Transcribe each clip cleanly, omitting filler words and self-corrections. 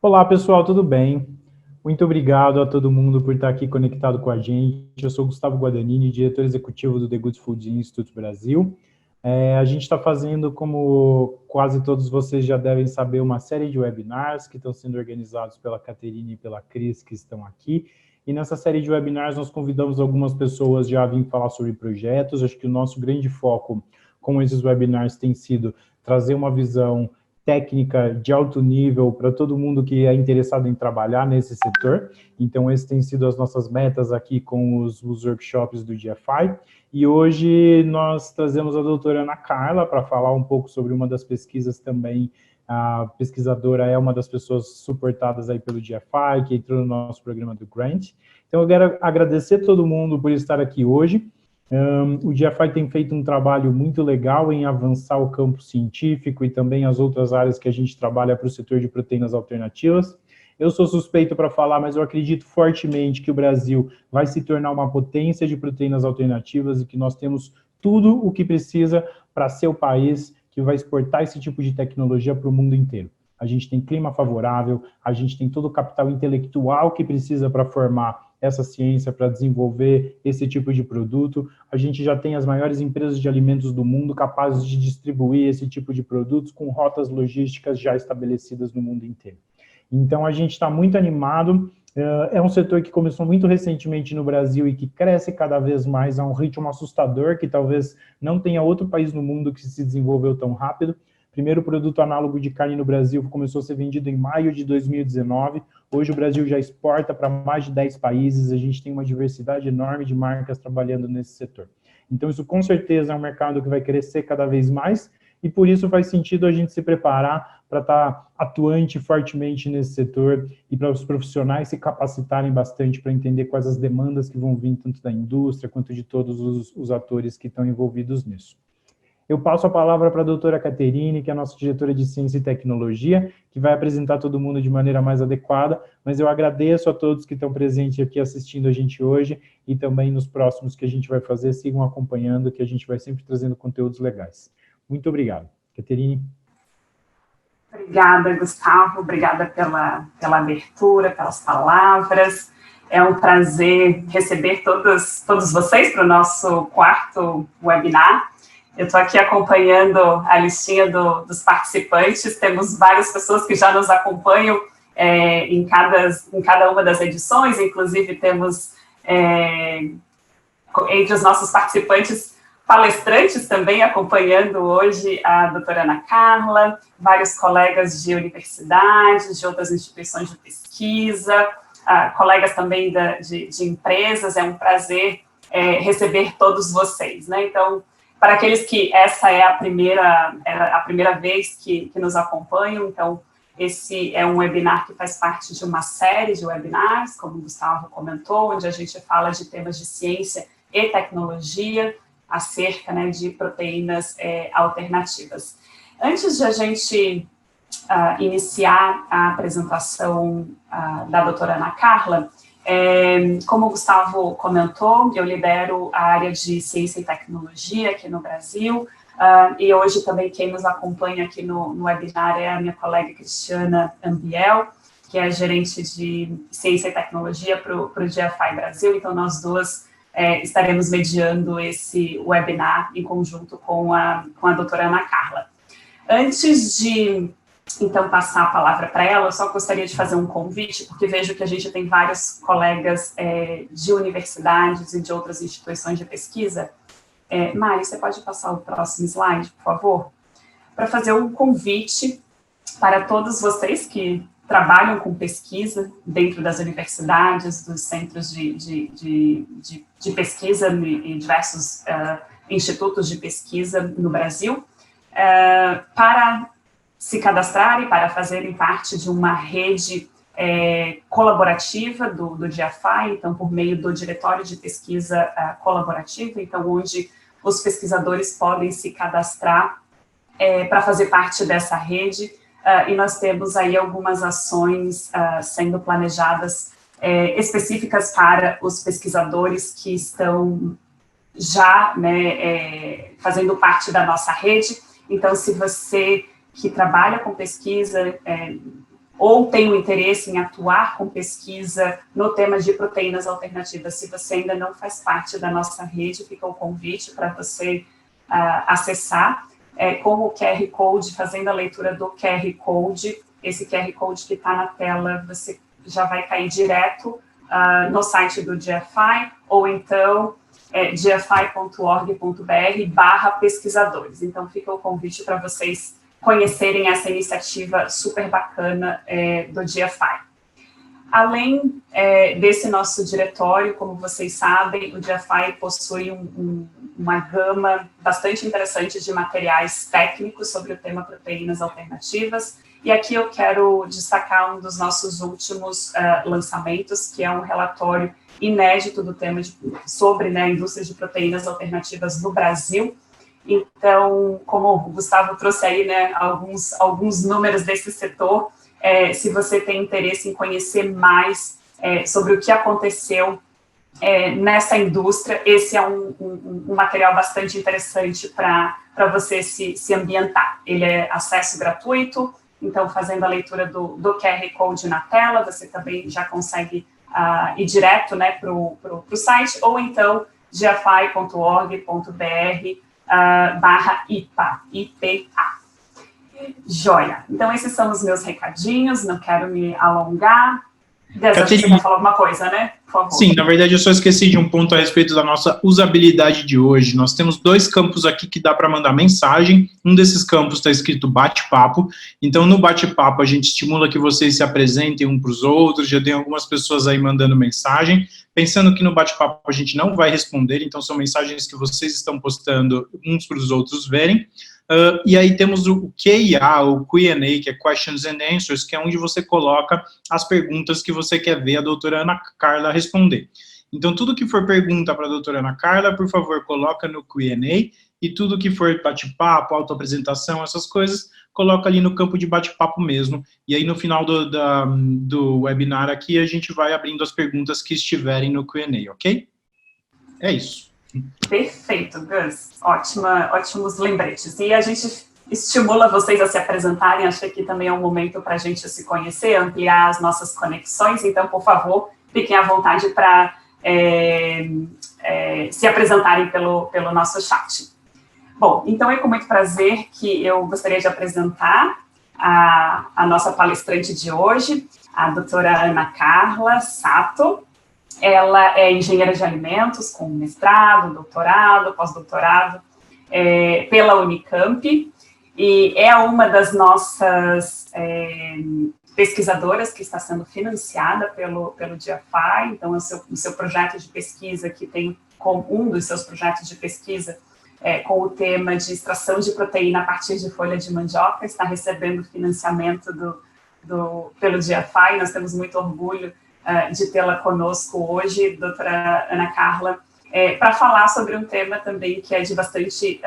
Olá, pessoal, tudo bem? Muito obrigado a todo mundo por estar aqui conectado com a gente. Eu sou Gustavo Guadagnini, diretor executivo do The Good Food Institute Brasil. A gente está fazendo, como quase todos vocês já devem saber, uma série de webinars que estão sendo organizados pela Caterine e pela Cris, que estão aqui. E nessa série de webinars nós convidamos algumas pessoas já a vir falar sobre projetos. Acho que o nosso grande foco com esses webinars tem sido trazer uma visão técnica de alto nível para todo mundo que é interessado em trabalhar nesse setor. Então, essas têm sido as nossas metas aqui com os workshops do GFI. E hoje nós trazemos a doutora Ana Carla para falar um pouco sobre uma das pesquisas também. A pesquisadora é uma das pessoas suportadas aí pelo GFI, que entrou no nosso programa do Grant. Então, eu quero agradecer todo mundo por estar aqui hoje. O GFI tem feito um trabalho muito legal em avançar o campo científico e também as outras áreas que a gente trabalha para o setor de proteínas alternativas. Eu sou suspeito para falar, mas eu acredito fortemente que o Brasil vai se tornar uma potência de proteínas alternativas e que nós temos tudo o que precisa para ser o país que vai exportar esse tipo de tecnologia para o mundo inteiro. A gente tem clima favorável, a gente tem todo o capital intelectual que precisa para formar essa ciência, para desenvolver esse tipo de produto. A gente já tem as maiores empresas de alimentos do mundo capazes de distribuir esse tipo de produtos com rotas logísticas já estabelecidas no mundo inteiro. Então, a gente está muito animado. É um setor que começou muito recentemente no Brasil e que cresce cada vez mais a um ritmo assustador, que talvez não tenha outro país no mundo que se desenvolveu tão rápido. Primeiro produto análogo de carne no Brasil começou a ser vendido em maio de 2019. Hoje o Brasil já exporta para mais de 10 países. A gente tem uma diversidade enorme de marcas trabalhando nesse setor. Então, isso com certeza é um mercado que vai crescer cada vez mais e por isso faz sentido a gente se preparar para estar atuante fortemente nesse setor e para os profissionais se capacitarem bastante para entender quais as demandas que vão vir tanto da indústria quanto de todos os atores que estão envolvidos nisso. Eu passo a palavra para a doutora Caterine, que é a nossa diretora de Ciência e Tecnologia, que vai apresentar todo mundo de maneira mais adequada, mas eu agradeço a todos que estão presentes aqui assistindo a gente hoje e também nos próximos que a gente vai fazer, sigam acompanhando, que a gente vai sempre trazendo conteúdos legais. Muito obrigado. Caterine. Obrigada, Gustavo, obrigada pela abertura, pelas palavras. É um prazer receber todos vocês para o nosso quarto webinar. Eu estou aqui acompanhando a listinha dos participantes, temos várias pessoas que já nos acompanham em cada uma das edições, inclusive temos entre os nossos participantes palestrantes também acompanhando hoje a doutora Ana Carla, vários colegas de universidades, de outras instituições de pesquisa, colegas também de empresas. É um prazer receber todos vocês, né? Então, para aqueles que essa é a primeira vez que nos acompanham, então, esse é um webinar que faz parte de uma série de webinars, como o Gustavo comentou, onde a gente fala de temas de ciência e tecnologia acerca, né, de proteínas alternativas. Antes de a gente iniciar a apresentação da doutora Ana Carla, como o Gustavo comentou, eu lidero a área de ciência e tecnologia aqui no Brasil, e hoje também quem nos acompanha aqui no webinar é a minha colega Cristiana Ambiel, que é gerente de ciência e tecnologia para o GFI Brasil. Então, nós duas estaremos mediando esse webinar em conjunto com a doutora Ana Carla. Antes de, então, passar a palavra para ela, eu só gostaria de fazer um convite, porque vejo que a gente tem vários colegas de universidades e de outras instituições de pesquisa. Mário, você pode passar o próximo slide, por favor? Para fazer um convite para todos vocês que trabalham com pesquisa dentro das universidades, dos centros de pesquisa e diversos institutos de pesquisa no Brasil, para se cadastrarem, para fazerem parte de uma rede colaborativa do GFI, então, por meio do Diretório de Pesquisa Colaborativa, então, onde os pesquisadores podem se cadastrar para fazer parte dessa rede. E nós temos aí algumas ações sendo planejadas específicas para os pesquisadores que estão já, né, fazendo parte da nossa rede. Então, se você que trabalha com pesquisa ou tem um interesse em atuar com pesquisa no tema de proteínas alternativas, se você ainda não faz parte da nossa rede, fica o convite para você acessar, com o QR Code, fazendo a leitura do QR Code, esse QR Code que está na tela, você já vai cair direto no site do GFI, ou então gfi.org.br/pesquisadores. Então, fica o convite para vocês conhecerem essa iniciativa super bacana do GFI. Além desse nosso diretório, como vocês sabem, o GFI possui uma gama bastante interessante de materiais técnicos sobre o tema proteínas alternativas, e aqui eu quero destacar um dos nossos últimos lançamentos, que é um relatório inédito do tema sobre a indústria de proteínas alternativas no Brasil. Então, como o Gustavo trouxe aí, alguns números desse setor, se você tem interesse em conhecer mais sobre o que aconteceu nessa indústria, esse é um material bastante interessante para você se ambientar. Ele é acesso gratuito, então, fazendo a leitura do QR Code na tela, você também já consegue ir direto para o site, ou então gfi.org.br/IPA. Joia. Então, esses são os meus recadinhos, não quero me alongar. Dessa, você quer falar alguma coisa, né? Por favor. Sim, na verdade eu só esqueci de um ponto a respeito da nossa usabilidade de hoje. Nós temos 2 campos aqui que dá para mandar mensagem. Um desses campos está escrito bate-papo. Então, no bate-papo, a gente estimula que vocês se apresentem um para os outros. Já tem algumas pessoas aí mandando mensagem. Pensando que no bate-papo a gente não vai responder, então são mensagens que vocês estão postando uns para os outros verem. E aí temos o Q&A, o Q&A, que é Questions and Answers, que é onde você coloca as perguntas que você quer ver a doutora Ana Carla responder. Então, tudo que for pergunta para a doutora Ana Carla, por favor, coloca no Q&A, e tudo que for bate-papo, autoapresentação, essas coisas, coloca ali no campo de bate-papo mesmo. E aí, no final do webinar aqui, a gente vai abrindo as perguntas que estiverem no Q&A, ok? É isso. Perfeito, Gus. Ótimos lembretes. E a gente estimula vocês a se apresentarem, acho que aqui também é um momento para a gente se conhecer, ampliar as nossas conexões, então, por favor, fiquem à vontade para se apresentarem pelo nosso chat. Bom, então é com muito prazer que eu gostaria de apresentar a nossa palestrante de hoje, a doutora Ana Carla Sato. Ela é engenheira de alimentos, com mestrado, doutorado, pós-doutorado, pela Unicamp, e é uma das nossas pesquisadoras que está sendo financiada pelo GFI. Então, o seu projeto de pesquisa, que tem como um dos seus projetos de pesquisa, com o tema de extração de proteína a partir de folha de mandioca, está recebendo financiamento pelo GFI. Nós temos muito orgulho de tê-la conosco hoje, doutora Ana Carla, para falar sobre um tema também que é de bastante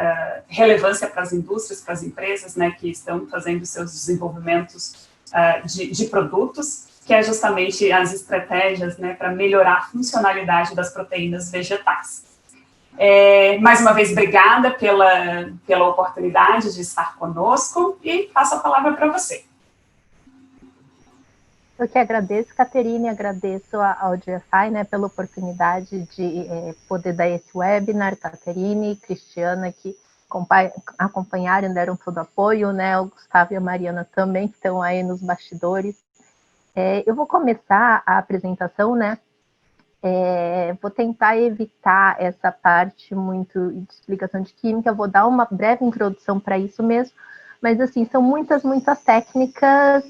relevância para as indústrias, para as empresas, que estão fazendo seus desenvolvimentos de produtos, que é justamente as estratégias para melhorar a funcionalidade das proteínas vegetais. Mais uma vez, obrigada pela oportunidade de estar conosco, e passo a palavra para você. Eu que agradeço, Caterine, agradeço ao GFI, pela oportunidade de poder dar esse webinar, Caterine, Cristiana, que acompanharam, deram todo apoio, o Gustavo e a Mariana também, que estão aí nos bastidores. Eu vou começar a apresentação, vou tentar evitar essa parte muito de explicação de química, vou dar uma breve introdução para isso mesmo, mas, assim, são muitas técnicas,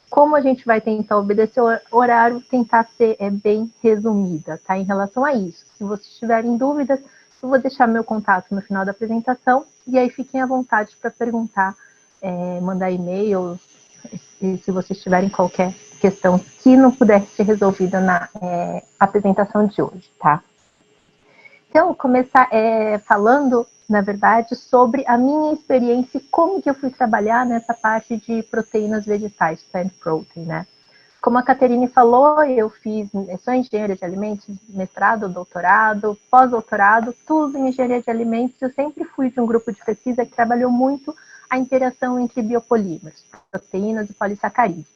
como a gente vai tentar obedecer o horário, tentar ser bem resumida, em relação a isso. Se vocês tiverem dúvidas, eu vou deixar meu contato no final da apresentação, e aí fiquem à vontade para perguntar, mandar e-mail, e se vocês tiverem qualquer questão que não puder ser resolvida na apresentação de hoje, tá? Então, começar falando, na verdade, sobre a minha experiência e como que eu fui trabalhar nessa parte de proteínas vegetais, plant protein, Como a Caterine falou, eu sou engenheira de alimentos, mestrado, doutorado, pós-doutorado, tudo em engenharia de alimentos. Eu sempre fui de um grupo de pesquisa que trabalhou muito a interação entre biopolímeros, proteínas e polissacarídeos.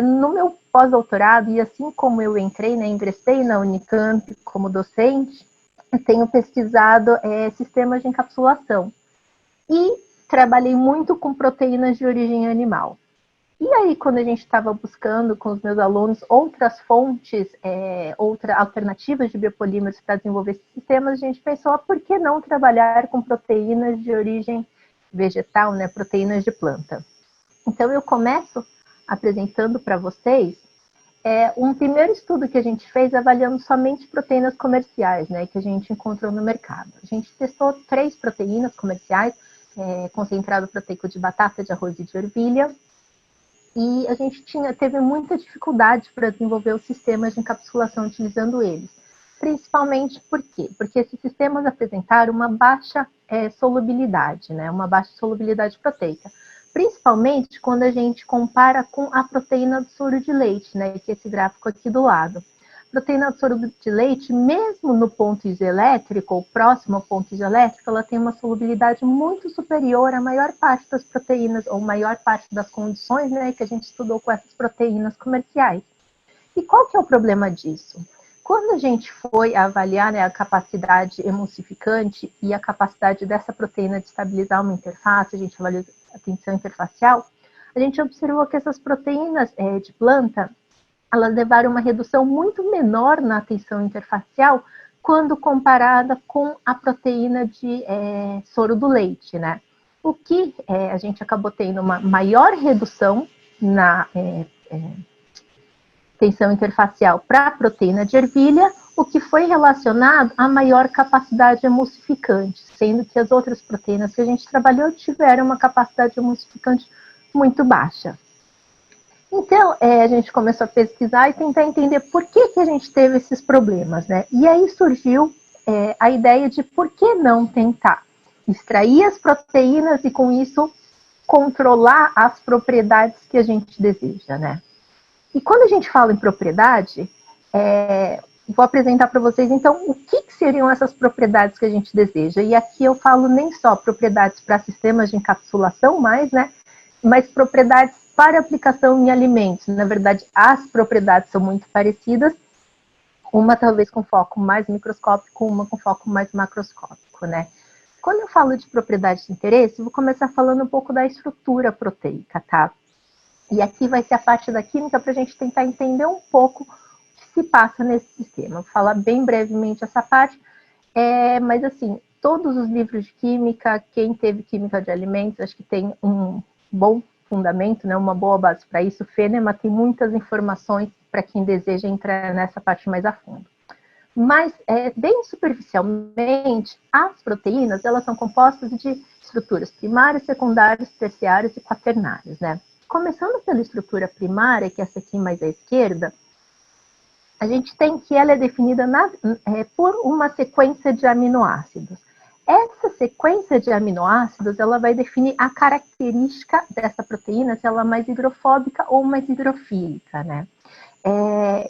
No meu pós-doutorado, e assim como eu entrei, né, ingressei na Unicamp como docente, eu tenho pesquisado sistemas de encapsulação e trabalhei muito com proteínas de origem animal. E aí, quando a gente estava buscando com os meus alunos outras fontes, outras alternativas de biopolímeros para desenvolver esses sistemas, a gente pensou, por que não trabalhar com proteínas de origem vegetal, né, proteínas de planta? Então, eu começo apresentando para vocês um primeiro estudo que a gente fez avaliando somente proteínas comerciais, né, que a gente encontrou no mercado. A gente testou 3 proteínas comerciais, concentrado proteico de batata, de arroz e de ervilha, e a gente teve muita dificuldade para desenvolver os sistemas de encapsulação utilizando eles. Principalmente por quê? Porque esses sistemas apresentaram uma baixa solubilidade, né? Uma baixa solubilidade proteica. Principalmente quando a gente compara com a proteína do soro de leite, né? Que é esse gráfico aqui do lado. A proteína do soro de leite, mesmo no ponto isoelétrico, ou próximo ao ponto isoelétrico, ela tem uma solubilidade muito superior à maior parte das proteínas, ou maior parte das condições, né, que a gente estudou com essas proteínas comerciais. E qual que é o problema disso? Quando a gente foi avaliar, né, a capacidade emulsificante e a capacidade dessa proteína de estabilizar uma interface, a gente avaliou a tensão interfacial, a gente observou que essas proteínas de planta, elas levaram uma redução muito menor na tensão interfacial quando comparada com a proteína de soro do leite, né? O que a gente acabou tendo uma maior redução na tensão interfacial para a proteína de ervilha, o que foi relacionado à maior capacidade emulsificante, sendo que as outras proteínas que a gente trabalhou tiveram uma capacidade emulsificante muito baixa. Então, a gente começou a pesquisar e tentar entender por que a gente teve esses problemas, né? E aí surgiu a ideia de por que não tentar extrair as proteínas e, com isso, controlar as propriedades que a gente deseja, né? E quando a gente fala em propriedade, vou apresentar para vocês, então, o que seriam essas propriedades que a gente deseja. E aqui eu falo nem só propriedades para sistemas de encapsulação, mas propriedades para aplicação em alimentos. Na verdade, as propriedades são muito parecidas, uma talvez com foco mais microscópico, uma com foco mais macroscópico, né? Quando eu falo de propriedades de interesse, eu vou começar falando um pouco da estrutura proteica, tá? E aqui vai ser a parte da química para a gente tentar entender um pouco o que se passa nesse sistema. Vou falar bem brevemente essa parte, mas assim, todos os livros de química, quem teve química de alimentos, acho que tem um bom fundamento, né, uma boa base para isso. O Fenema tem muitas informações para quem deseja entrar nessa parte mais a fundo. Mas, bem superficialmente, as proteínas, elas são compostas de estruturas primárias, secundárias, terciárias e quaternárias, né? Começando pela estrutura primária, que é essa aqui mais à esquerda, a gente tem que ela é definida por uma sequência de aminoácidos. Essa sequência de aminoácidos, ela vai definir a característica dessa proteína, se ela é mais hidrofóbica ou mais hidrofílica, né?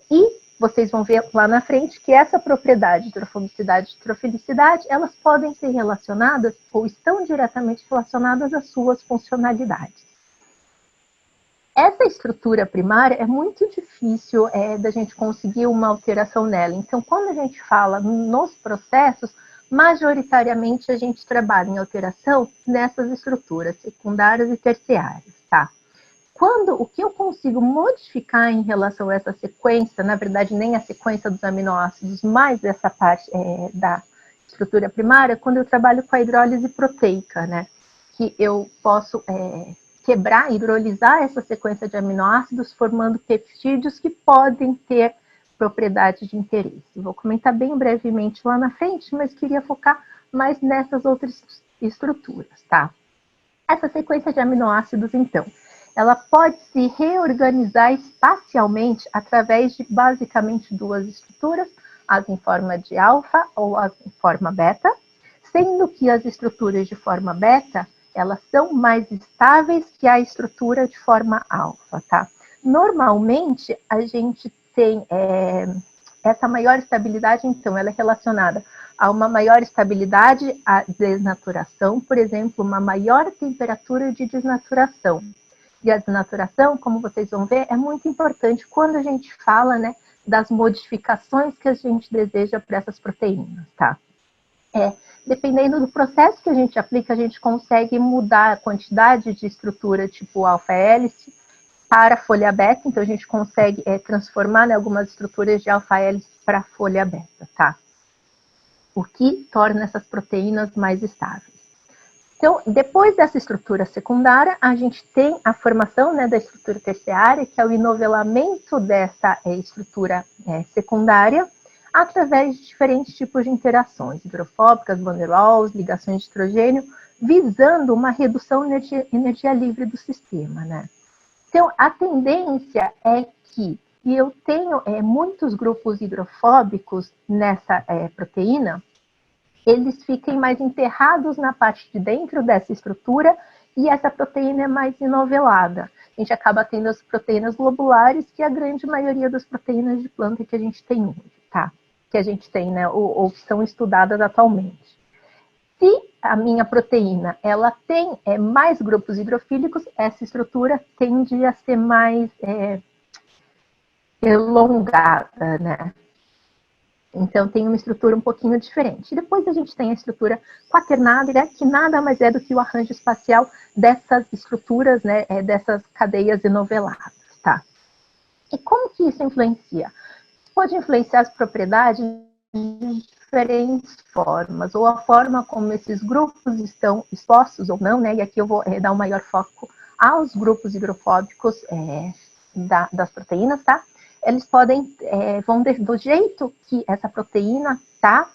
E vocês vão ver lá na frente que essa propriedade, hidrofobicidade e hidrofilicidade, elas podem ser relacionadas ou estão diretamente relacionadas às suas funcionalidades. Essa estrutura primária é muito difícil da gente conseguir uma alteração nela. Então, quando a gente fala nos processos, majoritariamente a gente trabalha em alteração nessas estruturas secundárias e terciárias, tá? O que eu consigo modificar em relação a essa sequência, na verdade nem a sequência dos aminoácidos, mas essa parte da estrutura primária, quando eu trabalho com a hidrólise proteica, né? Que eu posso quebrar, hidrolisar essa sequência de aminoácidos, formando peptídeos que podem ter propriedades de interesse. Vou comentar bem brevemente lá na frente, mas queria focar mais nessas outras estruturas, tá? Essa sequência de aminoácidos, então, ela pode se reorganizar espacialmente através de basicamente 2 estruturas, as em forma de alfa ou as em forma beta, sendo que as estruturas de forma beta, elas são mais estáveis que a estrutura de forma alfa, tá? Normalmente, a gente tem essa maior estabilidade, então, ela é relacionada há uma maior estabilidade, a desnaturação, por exemplo, uma maior temperatura de desnaturação. E a desnaturação, como vocês vão ver, é muito importante quando a gente fala, né, das modificações que a gente deseja para essas proteínas, tá? Dependendo do processo que a gente aplica, a gente consegue mudar a quantidade de estrutura tipo alfa-hélice para folha beta, então a gente consegue transformar, né, algumas estruturas de alfa-hélice para folha beta, tá? O que torna essas proteínas mais estáveis. Então, depois dessa estrutura secundária, a gente tem a formação, né, da estrutura terciária, que é o enovelamento dessa estrutura secundária, através de diferentes tipos de interações, hidrofóbicas, van der Waals, ligações de nitrogênio, visando uma redução de energia livre do sistema, né? Então, a tendência é que, e eu tenho muitos grupos hidrofóbicos nessa proteína, eles fiquem mais enterrados na parte de dentro dessa estrutura e essa proteína é mais enovelada. A gente acaba tendo as proteínas globulares, que é a grande maioria das proteínas de planta que a gente tem hoje, tá? Que a gente tem, né, ou que são estudadas atualmente. Se a minha proteína, ela tem mais grupos hidrofílicos, essa estrutura tende a ser mais elongada, né? Então, tem uma estrutura um pouquinho diferente. E depois a gente tem a estrutura quaternada, né, que nada mais é do que o arranjo espacial dessas estruturas, né, dessas cadeias enoveladas, tá? E como que isso influencia? Pode influenciar as propriedades de diferentes formas, ou a forma como esses grupos estão expostos ou não, né? E aqui eu vou dar um maior foco aos grupos hidrofóbicos das proteínas, tá? Eles podem, do jeito que essa proteína está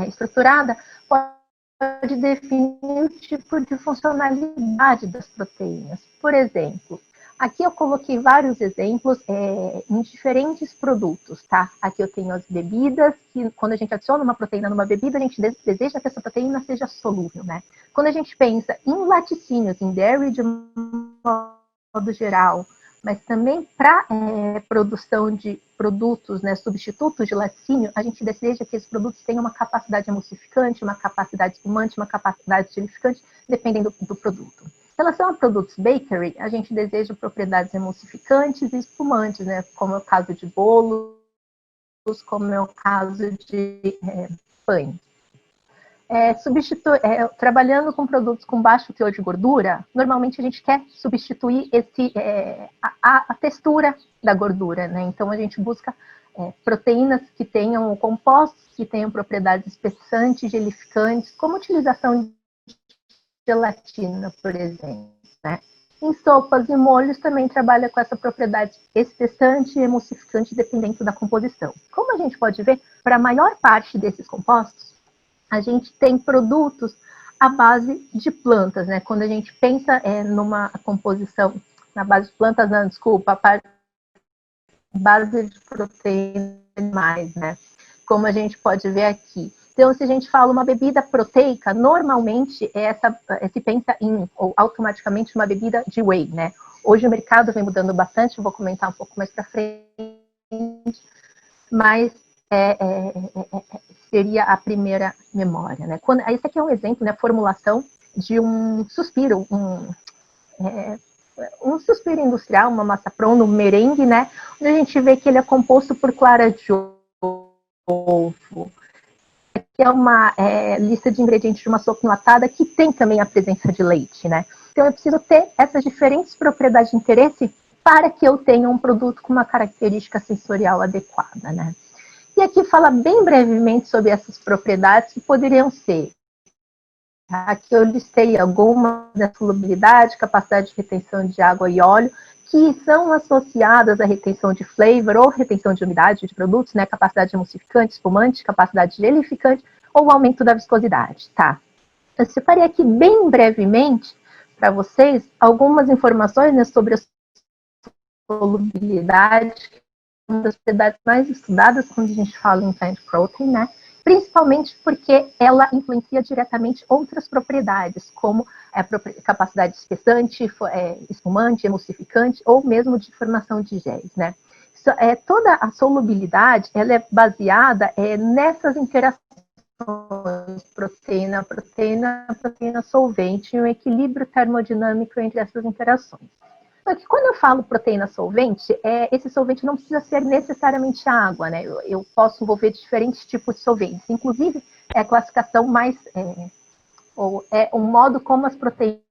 estruturada, pode definir o tipo de funcionalidade das proteínas. Por exemplo, aqui eu coloquei vários exemplos em diferentes produtos, tá? Aqui eu tenho as bebidas, que quando a gente adiciona uma proteína numa bebida, a gente deseja que essa proteína seja solúvel, né? Quando a gente pensa em laticínios, em dairy de modo geral, mas também para produção de produtos, né, substitutos de laticínio, a gente deseja que esses produtos tenham uma capacidade emulsificante, uma capacidade espumante, uma capacidade gelificante, dependendo do produto. Em relação a produtos bakery, a gente deseja propriedades emulsificantes e espumantes, né, como é o caso de bolos, como é o caso de pães. Trabalhando com produtos com baixo teor de gordura, normalmente a gente quer substituir a textura da gordura, né? Então a gente busca proteínas que tenham compostos que tenham propriedades espessantes, gelificantes, como utilização de gelatina, por exemplo, né? Em sopas e molhos também trabalha com essa propriedade espessante e emulsificante, dependendo da composição. Como a gente pode ver, para a maior parte desses compostos, a gente tem produtos à base de plantas, né? Quando a gente pensa numa composição na base de plantas, não, desculpa, a base de proteínas animais, né? Como a gente pode ver aqui. Então, se a gente fala uma bebida proteica, normalmente se pensa ou automaticamente uma bebida de whey, né? Hoje o mercado vem mudando bastante, eu vou comentar um pouco mais para frente, mas seria a primeira memória, né? Esse aqui é um exemplo, né? Formulação de um suspiro, um suspiro industrial, uma massa pronta, um merengue, né? Onde a gente vê que ele é composto por clara de ovo. Aqui é uma lista de ingredientes de uma sopa enlatada que tem também a presença de leite, né? Então eu preciso ter essas diferentes propriedades de interesse para que eu tenha um produto com uma característica sensorial adequada, né? E aqui fala bem brevemente sobre essas propriedades que poderiam ser. Aqui eu listei algumas da solubilidade, capacidade de retenção de água e óleo, que são associadas à retenção de flavor ou retenção de umidade de produtos, né? Capacidade emulsificante, espumante, capacidade gelificante ou aumento da viscosidade, tá? Eu separei aqui bem brevemente para vocês algumas informações, né, sobre a solubilidade, uma das propriedades mais estudadas quando a gente fala em plant protein, né? Principalmente porque ela influencia diretamente outras propriedades, como a capacidade espessante, espumante, emulsificante, ou mesmo de formação de géis, né? Toda a solubilidade, ela é baseada nessas interações, proteína, proteína, proteína solvente, e um equilíbrio termodinâmico entre essas interações. Só que quando eu falo proteína solvente, esse solvente não precisa ser necessariamente água, né? Eu posso envolver diferentes tipos de solventes. Inclusive, é a classificação mais, ou é um modo como as proteínas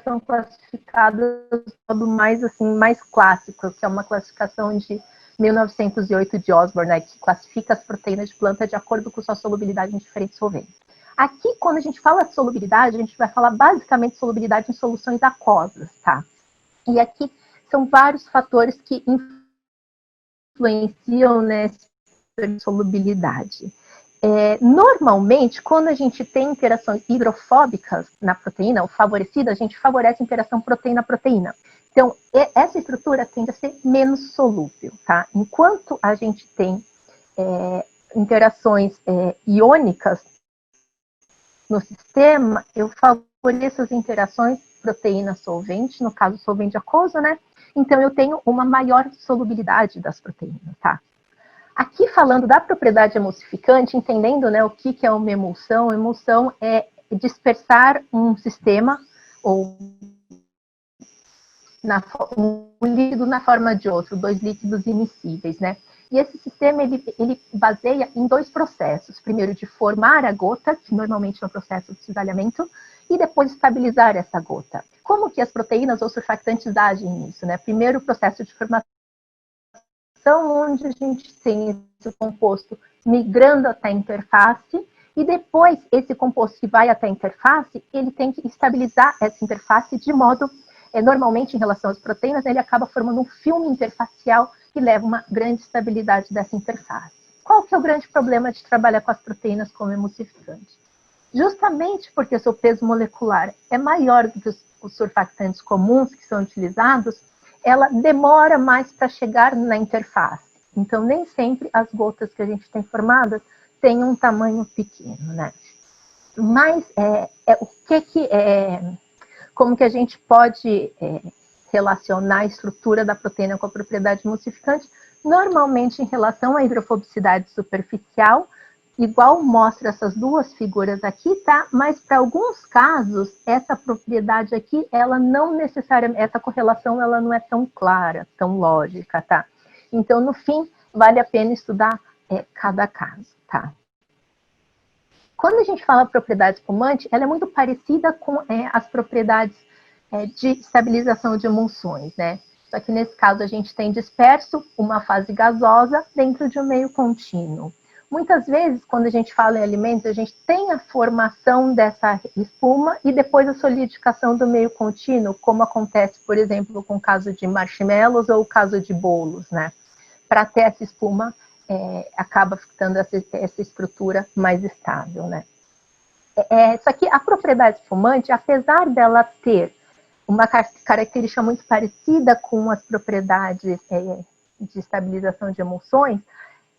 são classificadas, modo mais assim, mais clássico, que é uma classificação de 1908 de Osborne, né, que classifica as proteínas de planta de acordo com sua solubilidade em diferentes solventes. Aqui, quando a gente fala de solubilidade, a gente vai falar basicamente de solubilidade em soluções aquosas, tá? E aqui são vários fatores que influenciam nessa solubilidade. Normalmente, quando a gente tem interações hidrofóbicas na proteína, ou favorecida, a gente favorece a interação proteína-proteína. Então, essa estrutura tende a ser menos solúvel, tá? Enquanto a gente tem interações iônicas no sistema, eu favoreço as interações proteína-solvente, no caso solvente aquoso, né? Então, eu tenho uma maior solubilidade das proteínas, tá? Aqui falando da propriedade emulsificante, entendendo, né, o que é uma emulsão. Emulsão é dispersar um sistema ou um líquido na forma de outro, dois líquidos immiscíveis, né? E esse sistema, ele baseia em dois processos. Primeiro, de formar a gota, que normalmente é um processo de cisalhamento, e depois estabilizar essa gota. Como que as proteínas ou surfactantes agem nisso, né? Primeiro, o processo de formação, onde a gente tem esse composto migrando até a interface, e depois esse composto que vai até a interface, ele tem que estabilizar essa interface de modo, normalmente em relação às proteínas, ele acaba formando um filme interfacial que leva uma grande estabilidade dessa interface. Qual que é o grande problema de trabalhar com as proteínas como emulsificante? Justamente porque o seu peso molecular é maior do que os surfactantes comuns que são utilizados, ela demora mais para chegar na interface. Então, nem sempre as gotas que a gente tem formadas têm um tamanho pequeno, né? Mas, como que a gente pode relacionar a estrutura da proteína com a propriedade emulsificante? Normalmente, em relação à hidrofobicidade superficial, igual mostra essas duas figuras aqui, tá? Mas para alguns casos, essa propriedade aqui, ela não necessariamente, essa correlação, ela não é tão clara, tão lógica, tá? Então, no fim, vale a pena estudar cada caso, tá? Quando a gente fala propriedade espumante, ela é muito parecida com as propriedades de estabilização de emulsões, né? Só que nesse caso a gente tem disperso uma fase gasosa dentro de um meio contínuo. Muitas vezes, quando a gente fala em alimentos, a gente tem a formação dessa espuma e depois a solidificação do meio contínuo, como acontece, por exemplo, com o caso de marshmallows ou o caso de bolos, né? Para ter essa espuma, acaba ficando essa estrutura mais estável, né? Só que a propriedade espumante, apesar dela ter uma característica muito parecida com as propriedades de estabilização de emulsões,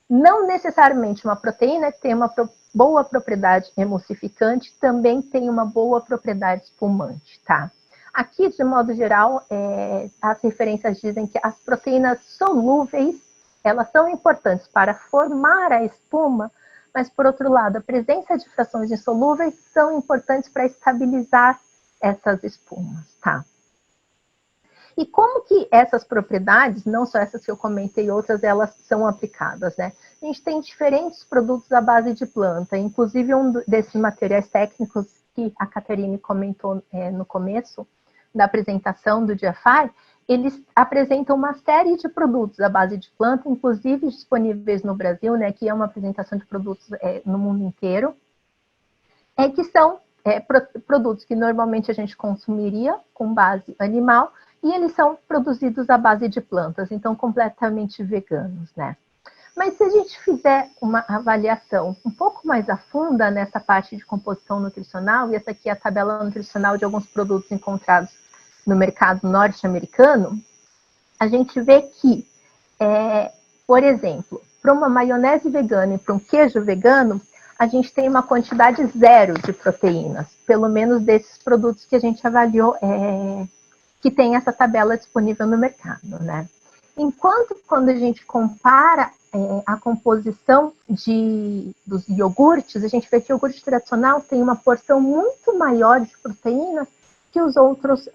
não necessariamente uma proteína que tem uma boa propriedade emulsificante também tem uma boa propriedade espumante, tá? Aqui, de modo geral, as referências dizem que as proteínas solúveis, elas são importantes para formar a espuma, mas, por outro lado, a presença de frações insolúveis são importantes para estabilizar essas espumas, tá? E como que essas propriedades, não só essas que eu comentei, outras, elas são aplicadas, né? A gente tem diferentes produtos à base de planta, inclusive um desses materiais técnicos que a Caterine comentou no começo da apresentação do GFI, eles apresentam uma série de produtos à base de planta, inclusive disponíveis no Brasil, né, que é uma apresentação de produtos no mundo inteiro, que são produtos que normalmente a gente consumiria com base animal, e eles são produzidos à base de plantas, então completamente veganos, né? Mas se a gente fizer uma avaliação um pouco mais a funda nessa parte de composição nutricional, e essa aqui é a tabela nutricional de alguns produtos encontrados no mercado norte-americano, a gente vê que, por exemplo, para uma maionese vegana e para um queijo vegano, a gente tem uma quantidade zero de proteínas, pelo menos desses produtos que a gente avaliou, que tem essa tabela disponível no mercado, né? Enquanto, quando a gente compara a composição dos iogurtes, a gente vê que o iogurte tradicional tem uma porção muito maior de proteína que os outros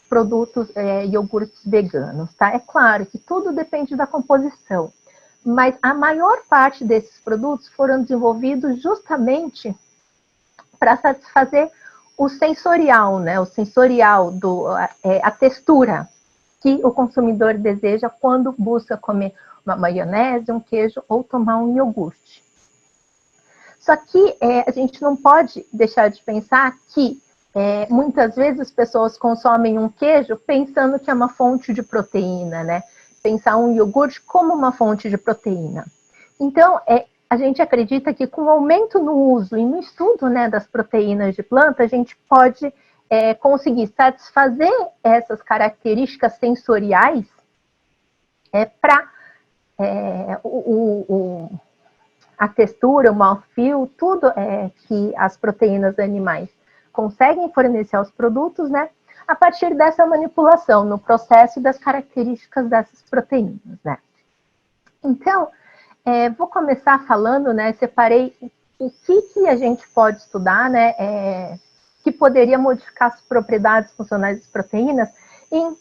produtos, iogurtes veganos, tá? É claro que tudo depende da composição, mas a maior parte desses produtos foram desenvolvidos justamente para satisfazer o sensorial, né? O sensorial, a textura que o consumidor deseja quando busca comer uma maionese, um queijo ou tomar um iogurte. Só que a gente não pode deixar de pensar que muitas vezes as pessoas consomem um queijo pensando que é uma fonte de proteína, né? Pensar um iogurte como uma fonte de proteína. Então, a gente acredita que com o aumento no uso e no estudo, né, das proteínas de planta, a gente pode conseguir satisfazer essas características sensoriais para a textura, o mouthfeel, tudo que as proteínas animais conseguem fornecer aos produtos, né, a partir dessa manipulação no processo das características dessas proteínas, né. Então, vou começar falando, né, separei o que a gente pode estudar, né, que poderia modificar as propriedades funcionais das proteínas em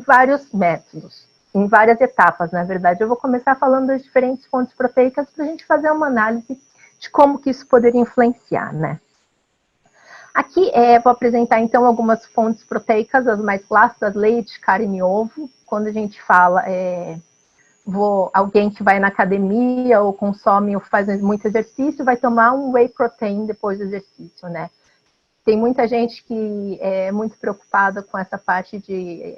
vários métodos, em várias etapas, na verdade. Eu vou começar falando das diferentes fontes proteicas para a gente fazer uma análise de como que isso poderia influenciar, né. Aqui vou apresentar, então, algumas fontes proteicas, as mais clássicas, leite, carne e ovo. Quando a gente fala alguém que vai na academia ou consome ou faz muito exercício, vai tomar um whey protein depois do exercício, né? Tem muita gente que é muito preocupada com essa parte de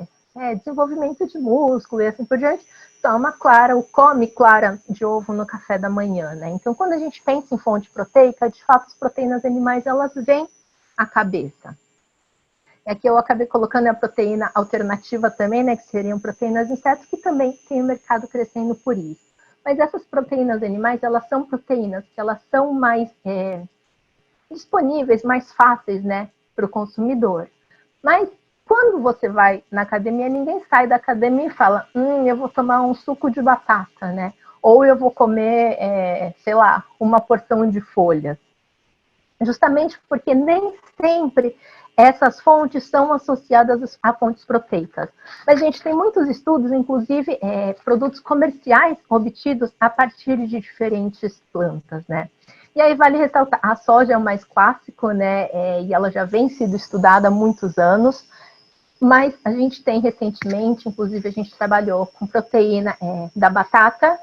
desenvolvimento de músculo e assim por diante, toma clara ou come clara de ovo no café da manhã, né? Então, quando a gente pensa em fonte proteica, de fato, as proteínas animais, elas vêm à cabeça. E aqui eu acabei colocando a proteína alternativa também, né, que seriam proteínas de insetos, que também tem o mercado crescendo por isso. Mas essas proteínas animais, elas são proteínas que elas são mais disponíveis, mais fáceis, né, para o consumidor. Mas quando você vai na academia, ninguém sai da academia e fala, eu vou tomar um suco de batata, né? Ou eu vou comer, sei lá, uma porção de folhas. Justamente porque nem sempre essas fontes são associadas a fontes proteicas. Mas, gente, tem muitos estudos, inclusive produtos comerciais obtidos a partir de diferentes plantas, né? E aí vale ressaltar, a soja é o mais clássico, né? E ela já vem sendo estudada há muitos anos, mas a gente tem recentemente, inclusive a gente trabalhou com proteína da batata,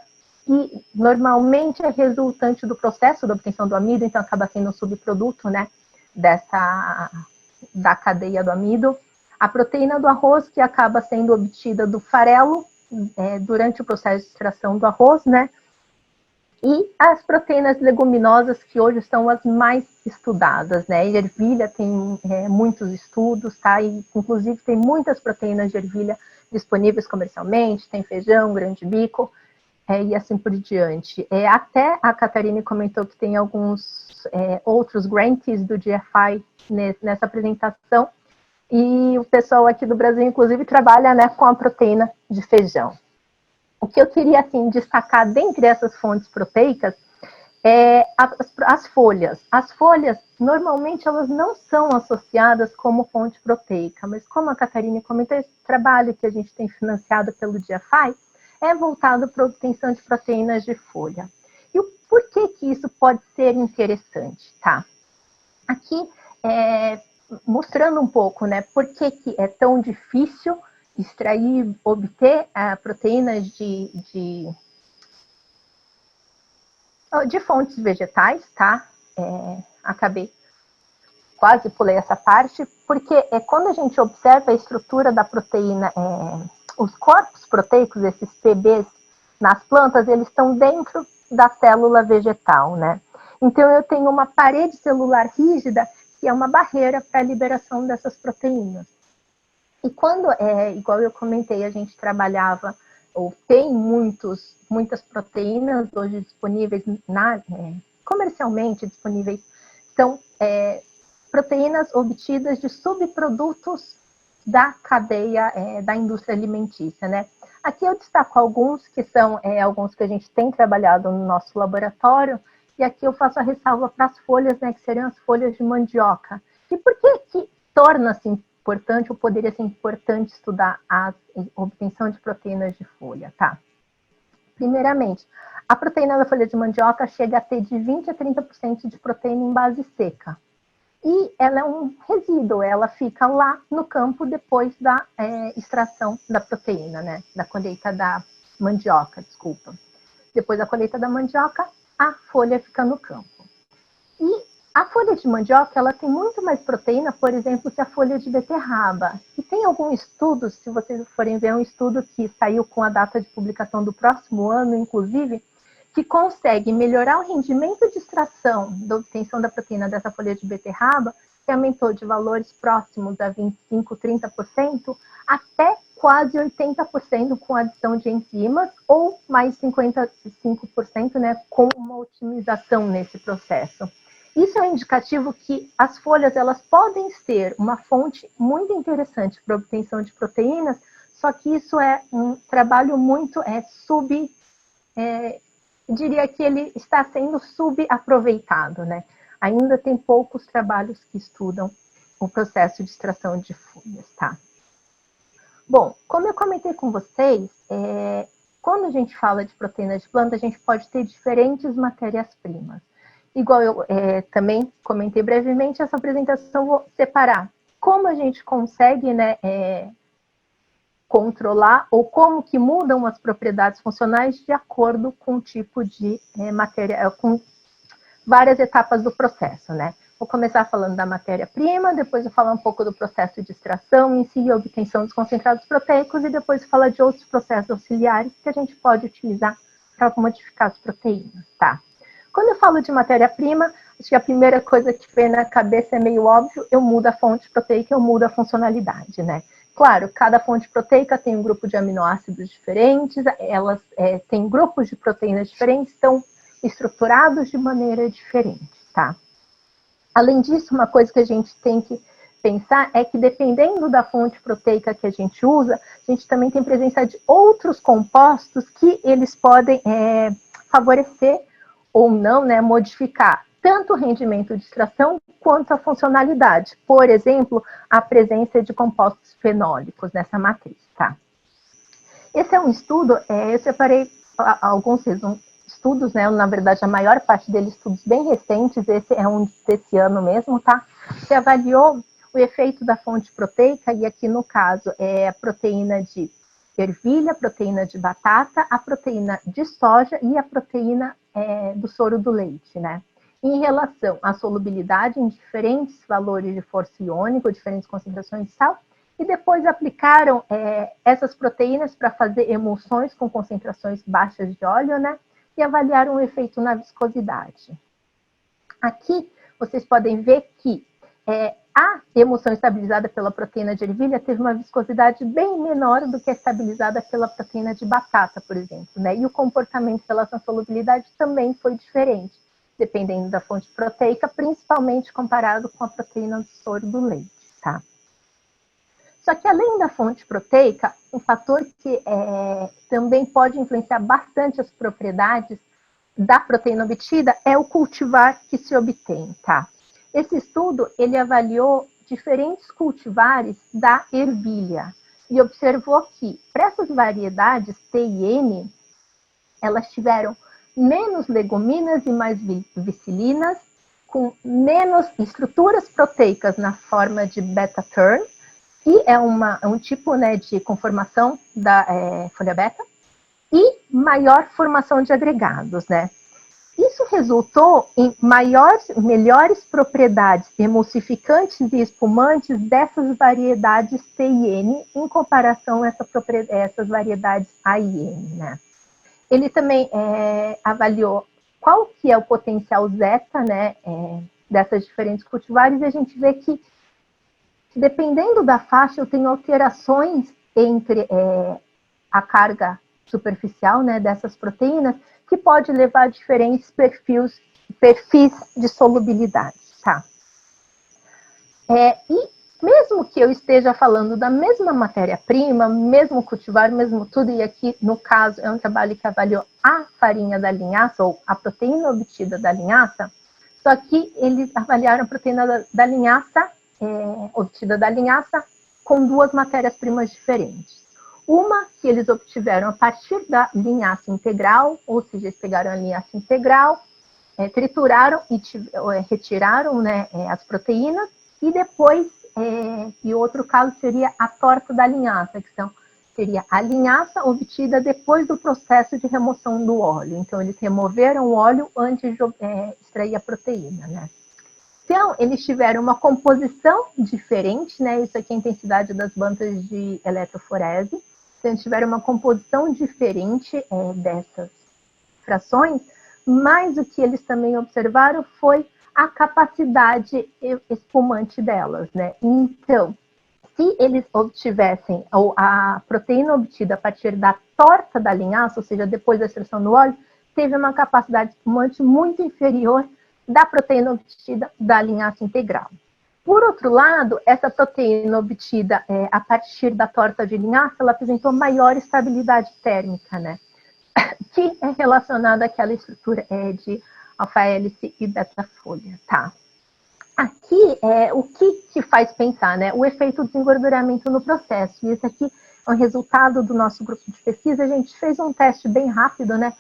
que normalmente é resultante do processo da obtenção do amido, então acaba sendo um subproduto, né, da cadeia do amido. A proteína do arroz, que acaba sendo obtida do farelo durante o processo de extração do arroz, né, e as proteínas leguminosas, que hoje são as mais estudadas, né, ervilha tem muitos estudos, tá, e inclusive tem muitas proteínas de ervilha disponíveis comercialmente, tem feijão, grande bico, e assim por diante. Até a Catarina comentou que tem alguns outros grantees do GFI nessa apresentação, e o pessoal aqui do Brasil, inclusive, trabalha, né, com a proteína de feijão. O que eu queria, assim, destacar dentre essas fontes proteicas as folhas. As folhas, normalmente, elas não são associadas como fonte proteica, mas como a Catarina comentou, esse trabalho que a gente tem financiado pelo GFI é voltado para a obtenção de proteínas de folha. E por que isso pode ser interessante, tá? Aqui, mostrando um pouco, né, por que é tão difícil extrair, obter proteínas de fontes vegetais, tá? Quase pulei essa parte, porque quando a gente observa a estrutura da proteína, os corpos proteicos, esses PBs, nas plantas, eles estão dentro da célula vegetal, né? Então, eu tenho uma parede celular rígida, que é uma barreira para a liberação dessas proteínas. E quando, igual eu comentei, a gente trabalhava, ou tem muitas proteínas hoje disponíveis, comercialmente disponíveis, são proteínas obtidas de subprodutos da cadeia da indústria alimentícia, né? Aqui eu destaco alguns que são alguns que a gente tem trabalhado no nosso laboratório, e aqui eu faço a ressalva para as folhas, né, que seriam as folhas de mandioca. E por que torna-se importante, ou poderia ser importante estudar a obtenção de proteínas de folha, tá? Primeiramente, a proteína da folha de mandioca chega a ter de 20% a 30% de proteína em base seca. E ela é um resíduo, ela fica lá no campo depois da extração da proteína, né? Da colheita da mandioca, desculpa. Depois da colheita da mandioca, a folha fica no campo. E a folha de mandioca, ela tem muito mais proteína, por exemplo, que a folha de beterraba. E tem algum estudo, se vocês forem ver, um estudo que saiu com a data de publicação do próximo ano, inclusive, que consegue melhorar o rendimento de extração da obtenção da proteína dessa folha de beterraba, que aumentou de valores próximos a 25%, 30%, até quase 80% com a adição de enzimas, ou mais 55%, né, com uma otimização nesse processo. Isso é um indicativo que as folhas, elas podem ser uma fonte muito interessante para a obtenção de proteínas, só que isso é um trabalho muito diria que ele está sendo subaproveitado, né? Ainda tem poucos trabalhos que estudam o processo de extração de folhas, tá? Bom, como eu comentei com vocês, quando a gente fala de proteínas de planta, a gente pode ter diferentes matérias-primas. Igual eu também comentei brevemente, essa apresentação vou separar como a gente consegue, né, controlar ou como que mudam as propriedades funcionais de acordo com o tipo de matéria, com várias etapas do processo, né? Vou começar falando da matéria-prima, depois eu falar um pouco do processo de extração em si, obtenção dos concentrados proteicos, e depois falar de outros processos auxiliares que a gente pode utilizar para modificar as proteínas, tá? Quando eu falo de matéria-prima, acho que a primeira coisa que vem na cabeça é meio óbvio, eu mudo a fonte proteica, eu mudo a funcionalidade, né? Claro, cada fonte proteica tem um grupo de aminoácidos diferentes, elas têm grupos de proteínas diferentes, estão estruturados de maneira diferente, tá? Além disso, uma coisa que a gente tem que pensar é que dependendo da fonte proteica que a gente usa, a gente também tem presença de outros compostos que eles podem favorecer ou não, né, modificar tanto o rendimento de extração quanto a funcionalidade. Por exemplo, a presença de compostos fenólicos nessa matriz, tá? Esse é um estudo, eu separei alguns estudos, né, na verdade a maior parte deles estudos bem recentes, esse é um desse ano mesmo, tá? Que avaliou o efeito da fonte proteica, e aqui no caso é a proteína de ervilha, a proteína de batata, a proteína de soja e a proteína do soro do leite, né? Em relação à solubilidade em diferentes valores de força iônica, diferentes concentrações de sal, e depois aplicaram essas proteínas para fazer emulsões com concentrações baixas de óleo, né? E avaliaram o efeito na viscosidade. Aqui vocês podem ver que a emulsão estabilizada pela proteína de ervilha teve uma viscosidade bem menor do que a estabilizada pela proteína de batata, por exemplo, né? E o comportamento em relação à solubilidade também foi diferente, dependendo da fonte proteica, principalmente comparado com a proteína do soro do leite, tá? Só que além da fonte proteica, um fator que também pode influenciar bastante as propriedades da proteína obtida é o cultivar que se obtém, tá? Esse estudo, ele avaliou diferentes cultivares da ervilha e observou que, para essas variedades T e N, elas tiveram menos leguminas e mais vicilinas, com menos estruturas proteicas na forma de beta-turn, que é um tipo, né, de conformação da folha beta, e maior formação de agregados, né? Isso resultou em melhores propriedades emulsificantes e espumantes dessas variedades T e N em comparação a essas variedades A e N, né? Ele também avaliou qual que é o potencial zeta, né, dessas diferentes cultivares, e a gente vê que, dependendo da faixa, eu tenho alterações entre a carga superficial, né, dessas proteínas, que pode levar a diferentes perfis de solubilidade, tá? E mesmo que eu esteja falando da mesma matéria-prima, mesmo cultivar, mesmo tudo, e aqui, no caso, é um trabalho que avaliou a farinha da linhaça, ou a proteína obtida da linhaça, só que eles avaliaram a proteína da linhaça, obtida da linhaça, com duas matérias-primas diferentes. Uma que eles obtiveram a partir da linhaça integral, ou seja, eles pegaram a linhaça integral, trituraram e retiraram, né, as proteínas, e depois, e outro caso seria a torta da linhaça, que seria a linhaça obtida depois do processo de remoção do óleo. Então, eles removeram o óleo antes de extrair a proteína, né? Então, eles tiveram uma composição diferente, né? Isso aqui é a intensidade das bandas de eletroforese. Então, eles tiveram uma composição diferente dessas frações, mas o que eles também observaram foi a capacidade espumante delas, né? Então, se eles obtivessem a proteína obtida a partir da torta da linhaça, ou seja, depois da extração do óleo, teve uma capacidade espumante muito inferior da proteína obtida da linhaça integral. Por outro lado, essa proteína obtida a partir da torta de linhaça, ela apresentou maior estabilidade térmica, né? Que é relacionada àquela estrutura de alfa-hélice e beta-folha, tá? Aqui o que faz pensar, né? O efeito desengorduramento no processo. E esse aqui é um resultado do nosso grupo de pesquisa. A gente fez um teste bem rápido, né?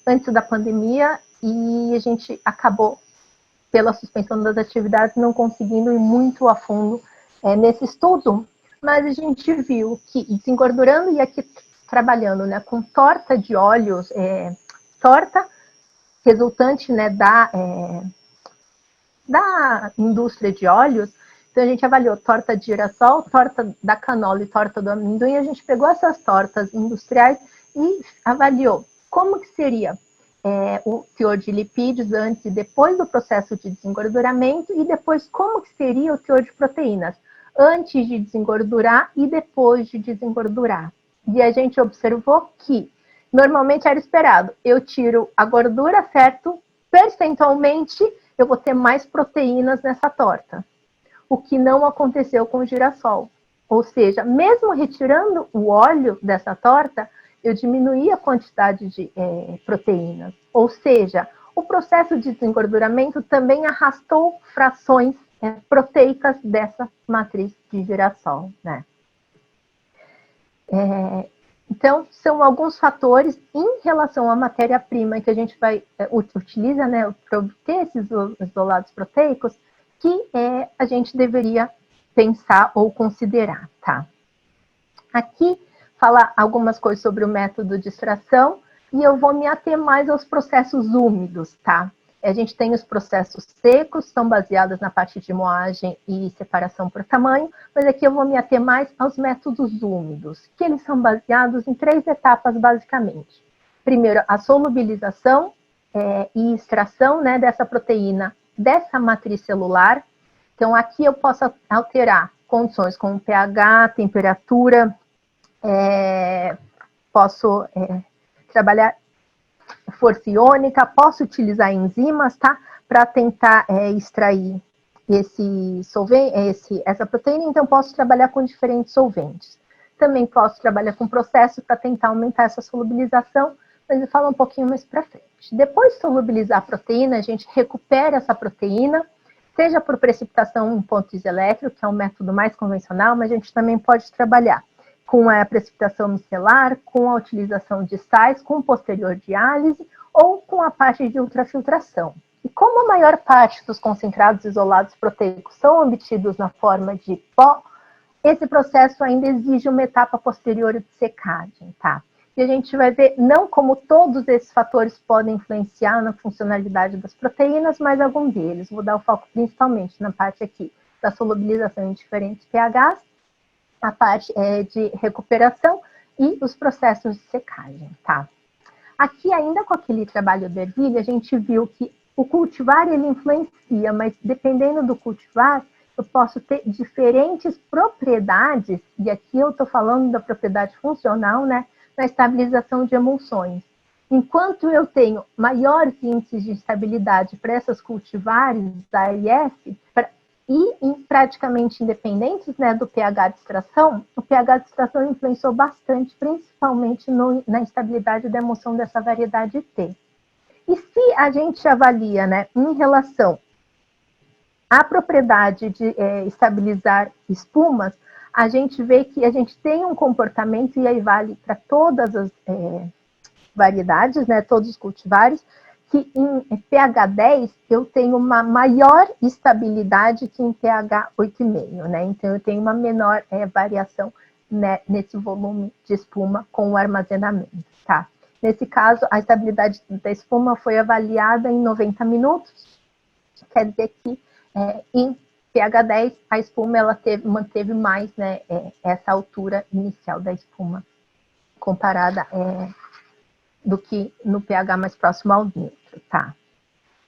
Antes da pandemia, e a gente acabou, pela suspensão das atividades, não conseguindo ir muito a fundo nesse estudo, mas a gente viu que desengordurando e aqui trabalhando, né, com torta de óleos, torta resultante, né, da indústria de óleos. Então a gente avaliou torta de girassol, torta da canola e torta do amendoim, e a gente pegou essas tortas industriais e avaliou como que seria o teor de lipídios antes e depois do processo de desengorduramento, e depois como que seria o teor de proteínas antes de desengordurar e depois de desengordurar. E a gente observou que normalmente era esperado, eu tiro a gordura, certo? Percentualmente eu vou ter mais proteínas nessa torta, o que não aconteceu com o girassol. Ou seja, mesmo retirando o óleo dessa torta, eu diminuí a quantidade de proteínas. Ou seja, o processo de desengorduramento também arrastou frações proteicas dessa matriz de girassol, né? Então, são alguns fatores em relação à matéria-prima que a gente utiliza, né, para obter esses isolados proteicos, que a gente deveria pensar ou considerar, tá? Aqui fala algumas coisas sobre o método de extração, e eu vou me ater mais aos processos úmidos, tá? A gente tem os processos secos, são baseados na parte de moagem e separação por tamanho, mas aqui eu vou me ater mais aos métodos úmidos, que eles são baseados em 3 etapas, basicamente. Primeiro, a solubilização e extração, né, dessa proteína, dessa matriz celular. Então, aqui eu posso alterar condições como pH, temperatura, posso trabalhar força iônica, posso utilizar enzimas, tá? Para tentar extrair esse solvente, essa proteína, então posso trabalhar com diferentes solventes. Também posso trabalhar com processo para tentar aumentar essa solubilização, mas eu falo um pouquinho mais para frente. Depois de solubilizar a proteína, a gente recupera essa proteína, seja por precipitação em pontos elétricos, que é um método mais convencional, mas a gente também pode trabalhar com a precipitação micelar, com a utilização de sais, com posterior diálise ou com a parte de ultrafiltração. E como a maior parte dos concentrados isolados proteicos são obtidos na forma de pó, esse processo ainda exige uma etapa posterior de secagem, tá? E a gente vai ver não como todos esses fatores podem influenciar na funcionalidade das proteínas, mas algum deles. Vou dar o foco principalmente na parte aqui da solubilização em diferentes pHs, a parte de recuperação e os processos de secagem, tá? Aqui, ainda com aquele trabalho do ervilha, a gente viu que o cultivar, ele influencia, mas dependendo do cultivar, eu posso ter diferentes propriedades, e aqui eu estou falando da propriedade funcional, né, na estabilização de emulsões. Enquanto eu tenho maiores índices de estabilidade para essas cultivares da AIF, praticamente independentes, né, do pH de extração, o pH de extração influenciou bastante, principalmente na estabilidade da emulsão dessa variedade T. E se a gente avalia, né, em relação à propriedade de estabilizar espumas, a gente vê que a gente tem um comportamento, e aí vale para todas as variedades, né, todos os cultivares, que em pH 10 eu tenho uma maior estabilidade que em pH 8,5, né? Então eu tenho uma menor variação, né, nesse volume de espuma com o armazenamento, tá? Nesse caso, a estabilidade da espuma foi avaliada em 90 minutos, quer dizer que em pH 10 a espuma ela manteve mais, né, essa altura inicial da espuma comparada do que no pH mais próximo ao neutro, tá?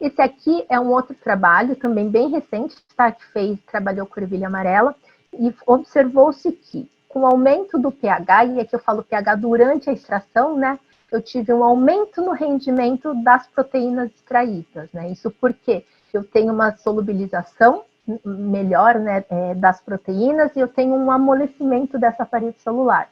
Esse aqui é um outro trabalho, também bem recente, tá? Que trabalhou com ervilha amarela, e observou-se que, com o aumento do pH, e aqui eu falo pH durante a extração, né? Eu tive um aumento no rendimento das proteínas extraídas, né? Isso porque eu tenho uma solubilização melhor, né, das proteínas, e eu tenho um amolecimento dessa parede celular.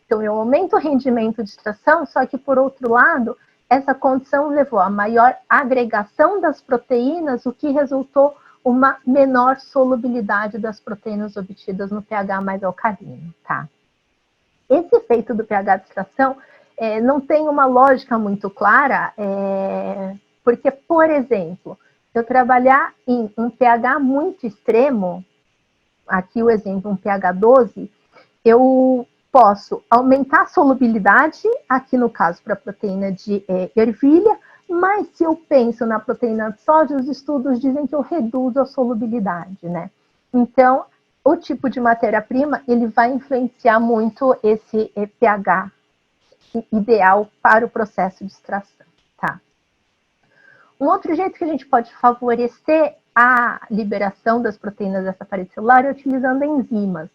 Então, eu aumento o rendimento de extração, só que, por outro lado, essa condição levou a maior agregação das proteínas, o que resultou uma menor solubilidade das proteínas obtidas no pH mais alcalino, tá? Esse efeito do pH de extração não tem uma lógica muito clara, porque, por exemplo, se eu trabalhar em um pH muito extremo, aqui o exemplo, um pH 12, eu posso aumentar a solubilidade, aqui no caso para a proteína de ervilha, mas se eu penso na proteína de soja, os estudos dizem que eu reduzo a solubilidade, né? Então, o tipo de matéria-prima, ele vai influenciar muito esse pH ideal para o processo de extração, tá? Um outro jeito que a gente pode favorecer a liberação das proteínas dessa parede celular é utilizando enzimas.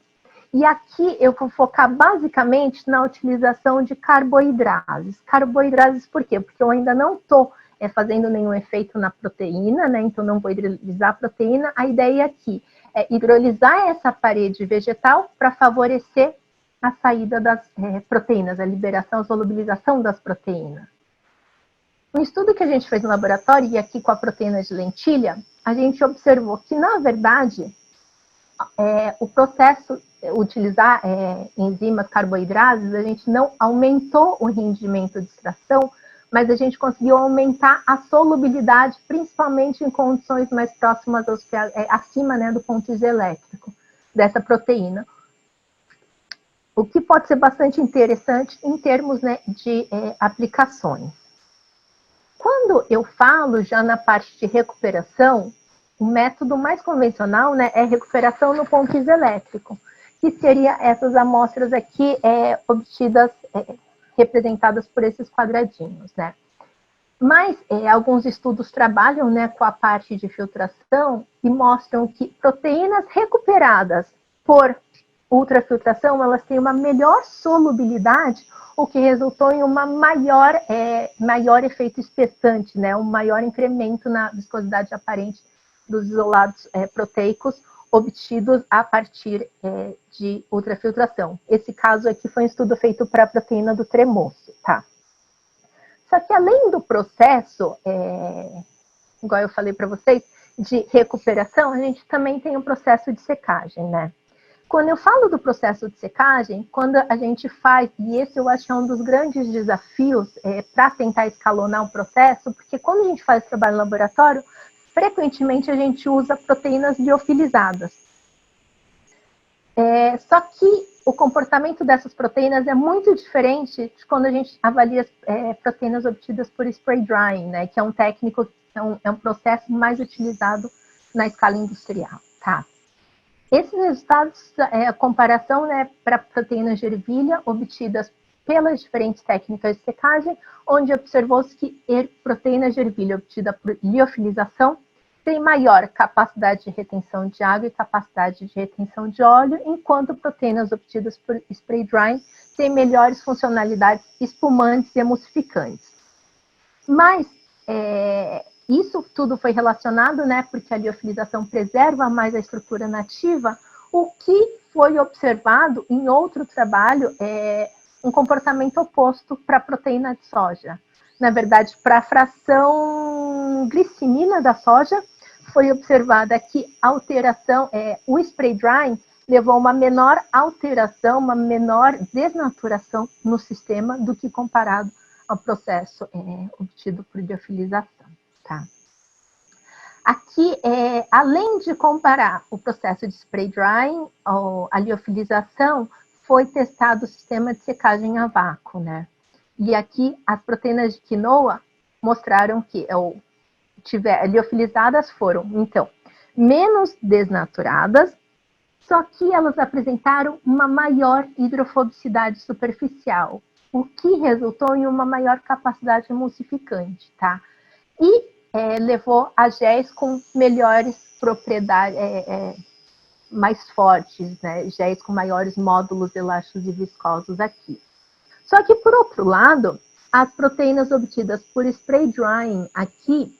E aqui eu vou focar basicamente na utilização de carboidrases. Carboidrases por quê? Porque eu ainda não estou fazendo nenhum efeito na proteína, né? Então não vou hidrolisar a proteína. A ideia aqui é hidrolisar essa parede vegetal para favorecer a saída das proteínas, a liberação, a solubilização das proteínas. Um estudo que a gente fez no laboratório, e aqui com a proteína de lentilha, a gente observou que, na verdade, o processo, utilizar enzimas carboidrases, a gente não aumentou o rendimento de extração, mas a gente conseguiu aumentar a solubilidade, principalmente em condições mais próximas acima, né, do ponto isoelétrico dessa proteína. O que pode ser bastante interessante em termos, né, de aplicações. Quando eu falo já na parte de recuperação, o método mais convencional, né, é recuperação no ponto isoelétrico, que seria essas amostras aqui obtidas, representadas por esses quadradinhos, né? Mas alguns estudos trabalham, né, com a parte de filtração e mostram que proteínas recuperadas por ultrafiltração, elas têm uma melhor solubilidade, o que resultou em uma maior efeito espessante, né, um maior incremento na viscosidade aparente dos isolados proteicos obtidos a partir de ultrafiltração. Esse caso aqui foi um estudo feito para a proteína do tremoço, tá? Só que além do processo, igual eu falei para vocês, de recuperação, a gente também tem um processo de secagem, né? Quando eu falo do processo de secagem, quando a gente faz, e esse eu acho que é um dos grandes desafios para tentar escalonar o processo, porque quando a gente faz trabalho no laboratório, frequentemente a gente usa proteínas liofilizadas. Só que o comportamento dessas proteínas é muito diferente de quando a gente avalia as proteínas obtidas por spray drying, né, que é um técnico, é um processo mais utilizado na escala industrial, tá? Esses resultados, a comparação, né, para proteínas de ervilha obtidas pelas diferentes técnicas de secagem, onde observou-se que proteínas de ervilha obtida por liofilização tem maior capacidade de retenção de água e capacidade de retenção de óleo, enquanto proteínas obtidas por spray drying têm melhores funcionalidades espumantes e emulsificantes. Mas isso tudo foi relacionado, né, porque a liofilização preserva mais a estrutura nativa. O que foi observado em outro trabalho é um comportamento oposto para a proteína de soja. Na verdade, para a fração glicemina da soja, foi observada que a alteração, o spray drying levou a uma menor alteração, uma menor desnaturação no sistema do que comparado ao processo obtido por liofilização. Tá? Aqui, além de comparar o processo de spray drying, a liofilização, foi testado o sistema de secagem a vácuo, né? E aqui, as proteínas de quinoa mostraram que liofilizadas foram, então, menos desnaturadas, só que elas apresentaram uma maior hidrofobicidade superficial, o que resultou em uma maior capacidade emulsificante, tá? E levou a géis com melhores propriedades, mais fortes, né? Géis com maiores módulos elásticos e viscosos aqui. Só que, por outro lado, as proteínas obtidas por spray drying aqui,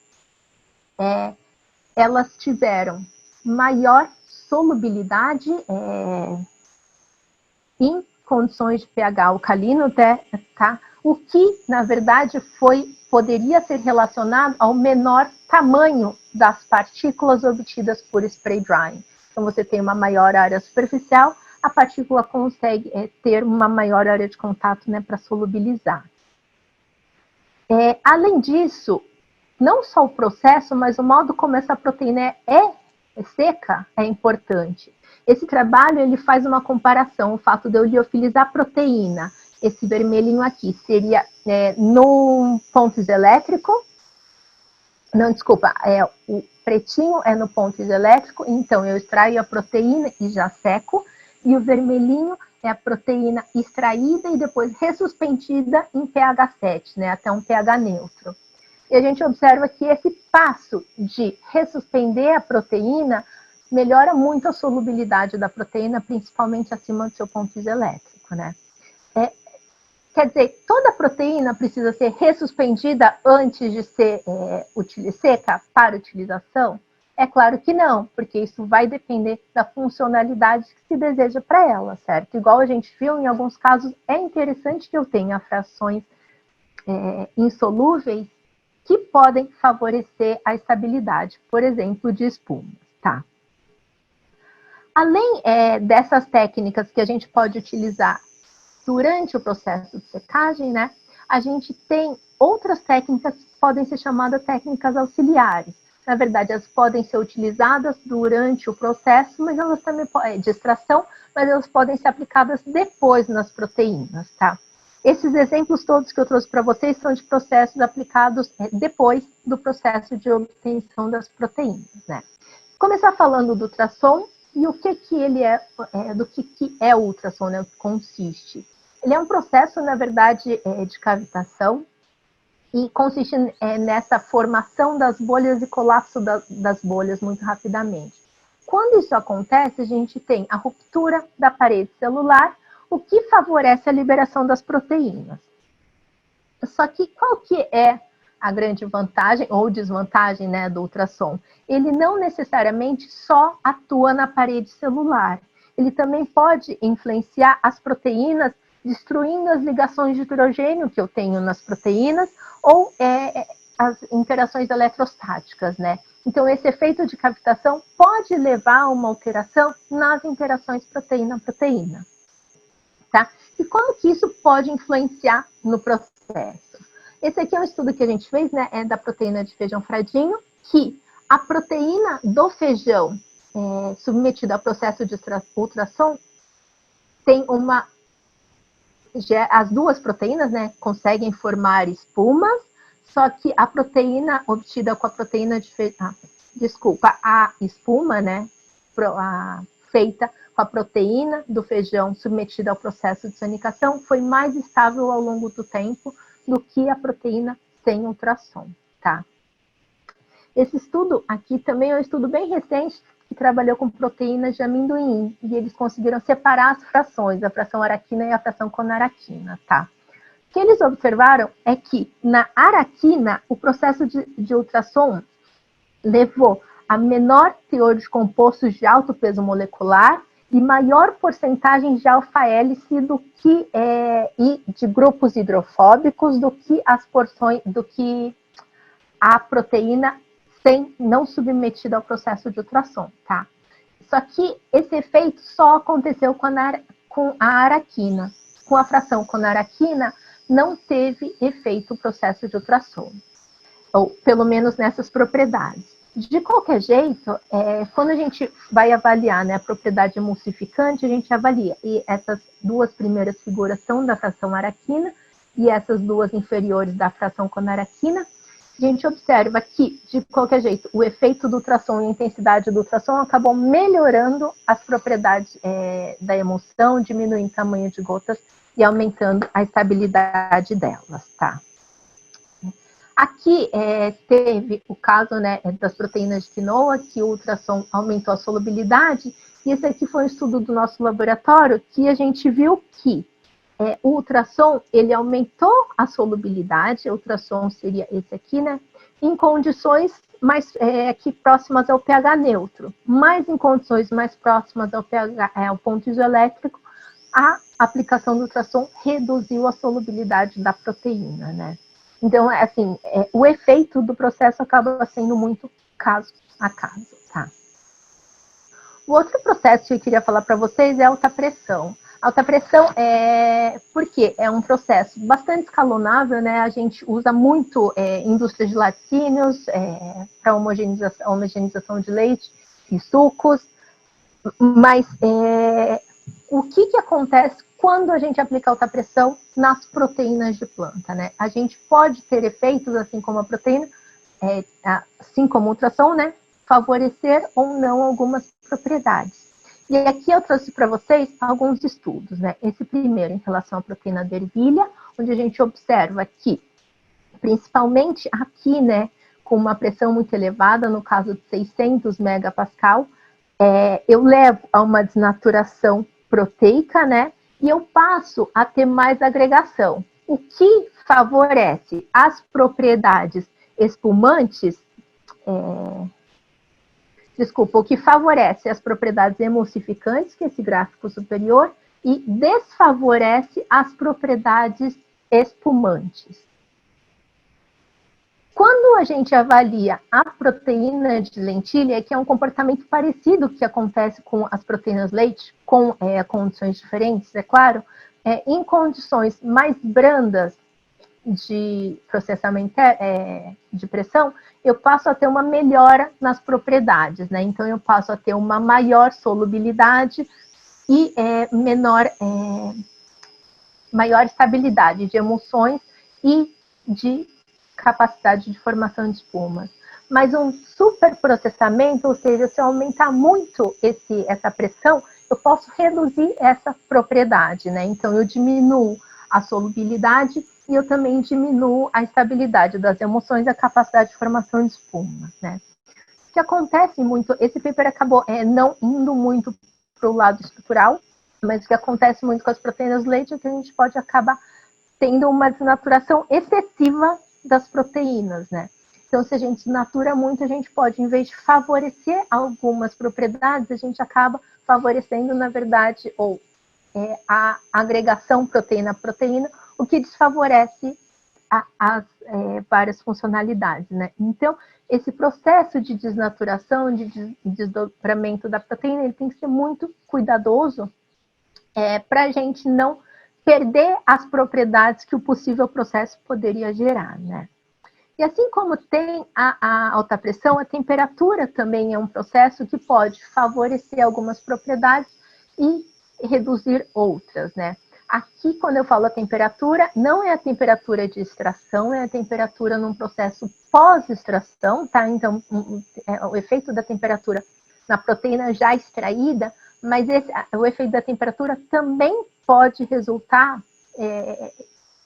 elas tiveram maior solubilidade em condições de pH alcalino, tá? O que, na verdade, poderia ser relacionado ao menor tamanho das partículas obtidas por spray drying. Então, você tem uma maior área superficial, a partícula consegue ter uma maior área de contato, né, para solubilizar. Além disso, não só o processo, mas o modo como essa proteína é seca é importante. Esse trabalho ele faz uma comparação, o fato de eu liofilizar a proteína, esse vermelhinho aqui, seria no ponto isoelétrico, não, desculpa, o pretinho é no ponto isoelétrico, então eu extraio a proteína e já seco, e o vermelhinho é a proteína extraída e depois ressuspendida em pH 7, né, até um pH neutro. E a gente observa que esse passo de ressuspender a proteína melhora muito a solubilidade da proteína, principalmente acima do seu ponto isoelétrico, né? Quer dizer, toda proteína precisa ser ressuspendida antes de ser seca para utilização? É claro que não, porque isso vai depender da funcionalidade que se deseja para ela, certo? Igual a gente viu, em alguns casos é interessante que eu tenha frações insolúveis que podem favorecer a estabilidade, por exemplo, de espuma, tá? Além dessas técnicas que a gente pode utilizar durante o processo de secagem, né, a gente tem outras técnicas que podem ser chamadas técnicas auxiliares. Na verdade, elas podem ser utilizadas durante o processo, mas elas também de extração, mas elas podem ser aplicadas depois nas proteínas, tá? Esses exemplos todos que eu trouxe para vocês são de processos aplicados depois do processo de obtenção das proteínas, né? Começar falando do ultrassom e o que ele do que é o ultrassom, né? O que consiste. Ele é um processo, na verdade, de cavitação e consiste nessa formação das bolhas e colapso das bolhas muito rapidamente. Quando isso acontece, a gente tem a ruptura da parede celular, o que favorece a liberação das proteínas. Só que qual que é a grande vantagem ou desvantagem, né, do ultrassom? Ele não necessariamente só atua na parede celular. Ele também pode influenciar as proteínas, destruindo as ligações de hidrogênio que eu tenho nas proteínas ou as interações eletrostáticas, né? Então, esse efeito de cavitação pode levar a uma alteração nas interações proteína-proteína. Tá? E como que isso pode influenciar no processo? Esse aqui é um estudo que a gente fez, né, da proteína de feijão fradinho, que a proteína do feijão submetida ao processo de ultrassom tem as duas proteínas, né, conseguem formar espumas, só que a proteína obtida com a proteína de feijão, a espuma, né, feita com a proteína do feijão submetida ao processo de sonicação foi mais estável ao longo do tempo do que a proteína sem ultrassom, tá? Esse estudo aqui também é um estudo bem recente que trabalhou com proteínas de amendoim e eles conseguiram separar as frações, a fração araquina e a fração conaraquina, tá? que eles observaram é que na araquina, o processo de ultrassom levou a menor teor de compostos de alto peso molecular e maior porcentagem de alfa-hélice do que e de grupos hidrofóbicos do que as porções, do que a proteína não submetida ao processo de ultrassom, tá? Só que esse efeito só aconteceu com a araquina. Com a fração conaraquina, não teve efeito o processo de ultrassom, ou pelo menos nessas propriedades. De qualquer jeito, quando a gente vai avaliar, né, a propriedade emulsificante, a gente avalia. E essas duas primeiras figuras são da fração araquina e essas duas inferiores da fração conaraquina. A gente observa que, de qualquer jeito, o efeito do ultrassom e a intensidade do ultrassom acabam melhorando as propriedades da emulsão, diminuindo o tamanho de gotas e aumentando a estabilidade delas, tá? Aqui teve o caso, né, das proteínas de quinoa, que o ultrassom aumentou a solubilidade, e esse aqui foi um estudo do nosso laboratório, que a gente viu que o ultrassom, ele aumentou a solubilidade, o ultrassom seria esse aqui, né, em condições mais aqui próximas ao pH neutro, mas em condições mais próximas ao pH, ao ponto isoelétrico, a aplicação do ultrassom reduziu a solubilidade da proteína, né. Então, assim, o efeito do processo acaba sendo muito caso a caso, tá? O outro processo que eu queria falar para vocês é a alta pressão. Alta pressão porque é um processo bastante escalonável, né? A gente usa muito indústria de laticínios para homogeneização de leite e sucos, mas o que acontece quando a gente aplica alta pressão nas proteínas de planta, né? A gente pode ter efeitos, assim como a proteína, assim como a ultrassom, né? Favorecer ou não algumas propriedades. E aqui eu trouxe para vocês alguns estudos, né? Esse primeiro em relação à proteína da ervilha, onde a gente observa que, principalmente aqui, né, com uma pressão muito elevada, no caso de 600 megapascal, eu levo a uma desnaturação proteica, né? E eu passo a ter mais agregação, o que favorece as propriedades espumantes, o que favorece as propriedades emulsificantes, que é esse gráfico superior, e desfavorece as propriedades espumantes. Quando a gente avalia a proteína de lentilha, que é um comportamento parecido que acontece com as proteínas leite, com condições diferentes, é claro, em condições mais brandas de processamento de pressão, eu passo a ter uma melhora nas propriedades, né? Então, eu passo a ter uma maior solubilidade e maior estabilidade de emulsões e de capacidade de formação de espumas. Mas um superprocessamento, ou seja, se eu aumentar muito essa pressão, eu posso reduzir essa propriedade, né? Então, eu diminuo a solubilidade e eu também diminuo a estabilidade das emulsões e a capacidade de formação de espuma, né? O que acontece muito, esse paper acabou não indo muito para o lado estrutural, mas o que acontece muito com as proteínas do leite é que a gente pode acabar tendo uma desnaturação excessiva das proteínas, né? Então, se a gente desnatura muito, a gente pode, em vez de favorecer algumas propriedades, a gente acaba favorecendo, na verdade, a agregação proteína-proteína, o que desfavorece as várias funcionalidades, né? Então, esse processo de desnaturação, de desdobramento da proteína, ele tem que ser muito cuidadoso para a gente não perder as propriedades que o possível processo poderia gerar, né? E assim como tem a alta pressão, a temperatura também é um processo que pode favorecer algumas propriedades e reduzir outras, né? Aqui, quando eu falo a temperatura, não é a temperatura de extração, é a temperatura num processo pós-extração, tá? Então, o efeito da temperatura na proteína já extraída, mas o efeito da temperatura também pode resultar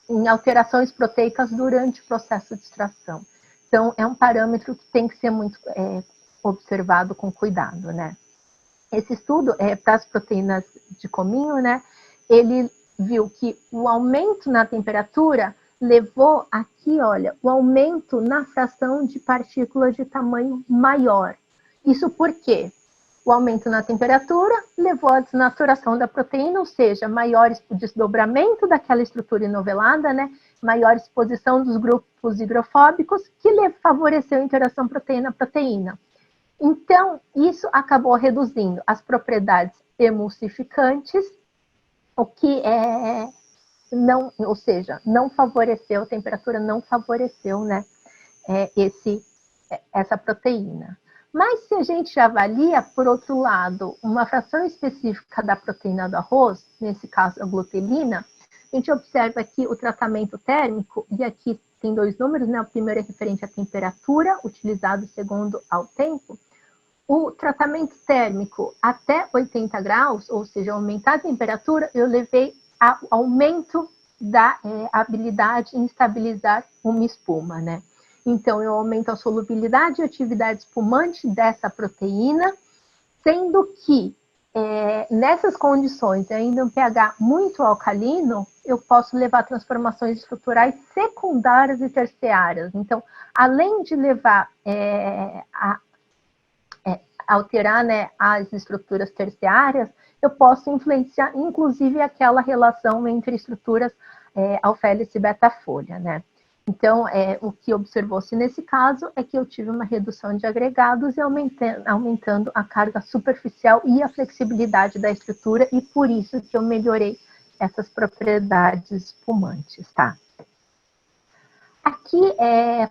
em alterações proteicas durante o processo de extração. Então, é um parâmetro que tem que ser muito observado com cuidado, né? Esse estudo, para as proteínas de cominho, né, ele viu que o aumento na temperatura levou aqui, olha, o aumento na fração de partículas de tamanho maior. Isso por quê? O aumento na temperatura levou à desnaturação da proteína, ou seja, maior desdobramento daquela estrutura enovelada, né? Maior exposição dos grupos hidrofóbicos, que favoreceu a interação proteína-proteína. Então, isso acabou reduzindo as propriedades emulsificantes, o que não, ou seja, não favoreceu, a temperatura não favoreceu, né, essa proteína. Mas se a gente avalia, por outro lado, uma fração específica da proteína do arroz, nesse caso a glutelina, a gente observa aqui o tratamento térmico, e aqui tem dois números, né? O primeiro é referente à temperatura, utilizado segundo ao tempo. O tratamento térmico até 80 graus, ou seja, aumentar a temperatura, eu levei ao aumento da habilidade em estabilizar uma espuma, né? Então, eu aumento a solubilidade e atividade espumante dessa proteína, sendo que nessas condições, ainda um pH muito alcalino, eu posso levar transformações estruturais secundárias e terciárias. Então, além de levar alterar, né, as estruturas terciárias, eu posso influenciar, inclusive, aquela relação entre estruturas alfélice e beta-folha, né? Então, o que observou-se nesse caso é que eu tive uma redução de agregados e aumentando a carga superficial e a flexibilidade da estrutura, e por isso que eu melhorei essas propriedades espumantes, tá? Aqui,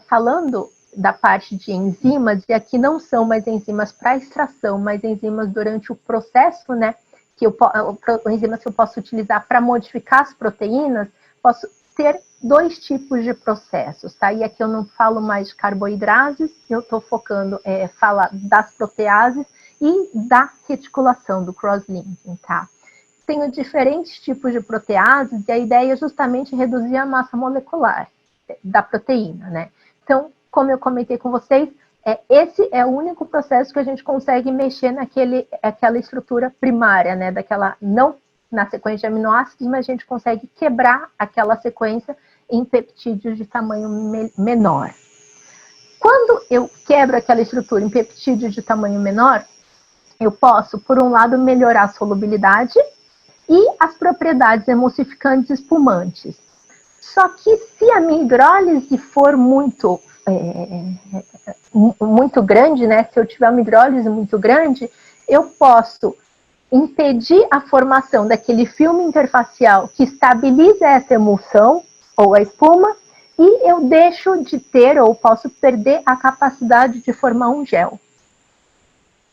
falando da parte de enzimas, e aqui não são mais enzimas para extração, mas enzimas durante o processo, né? Enzimas que eu posso utilizar para modificar as proteínas, posso ter dois tipos de processos, tá? E aqui eu não falo mais de carboidrases, eu estou focando falar das proteases e da reticulação, do cross-linking, tá? Tenho diferentes tipos de proteases e a ideia é justamente reduzir a massa molecular da proteína, né? Então, como eu comentei com vocês, esse é o único processo que a gente consegue mexer naquela estrutura primária, né? Não na sequência de aminoácidos, mas a gente consegue quebrar aquela sequência em peptídeos de tamanho menor. Quando eu quebro aquela estrutura em peptídeos de tamanho menor, eu posso, por um lado, melhorar a solubilidade e as propriedades emulsificantes espumantes. Só que se a minha hidrólise for muito grande, né? Se eu tiver uma hidrólise muito grande, eu posso impedir a formação daquele filme interfacial que estabiliza essa emulsão ou a espuma, e eu deixo de ter ou posso perder a capacidade de formar um gel.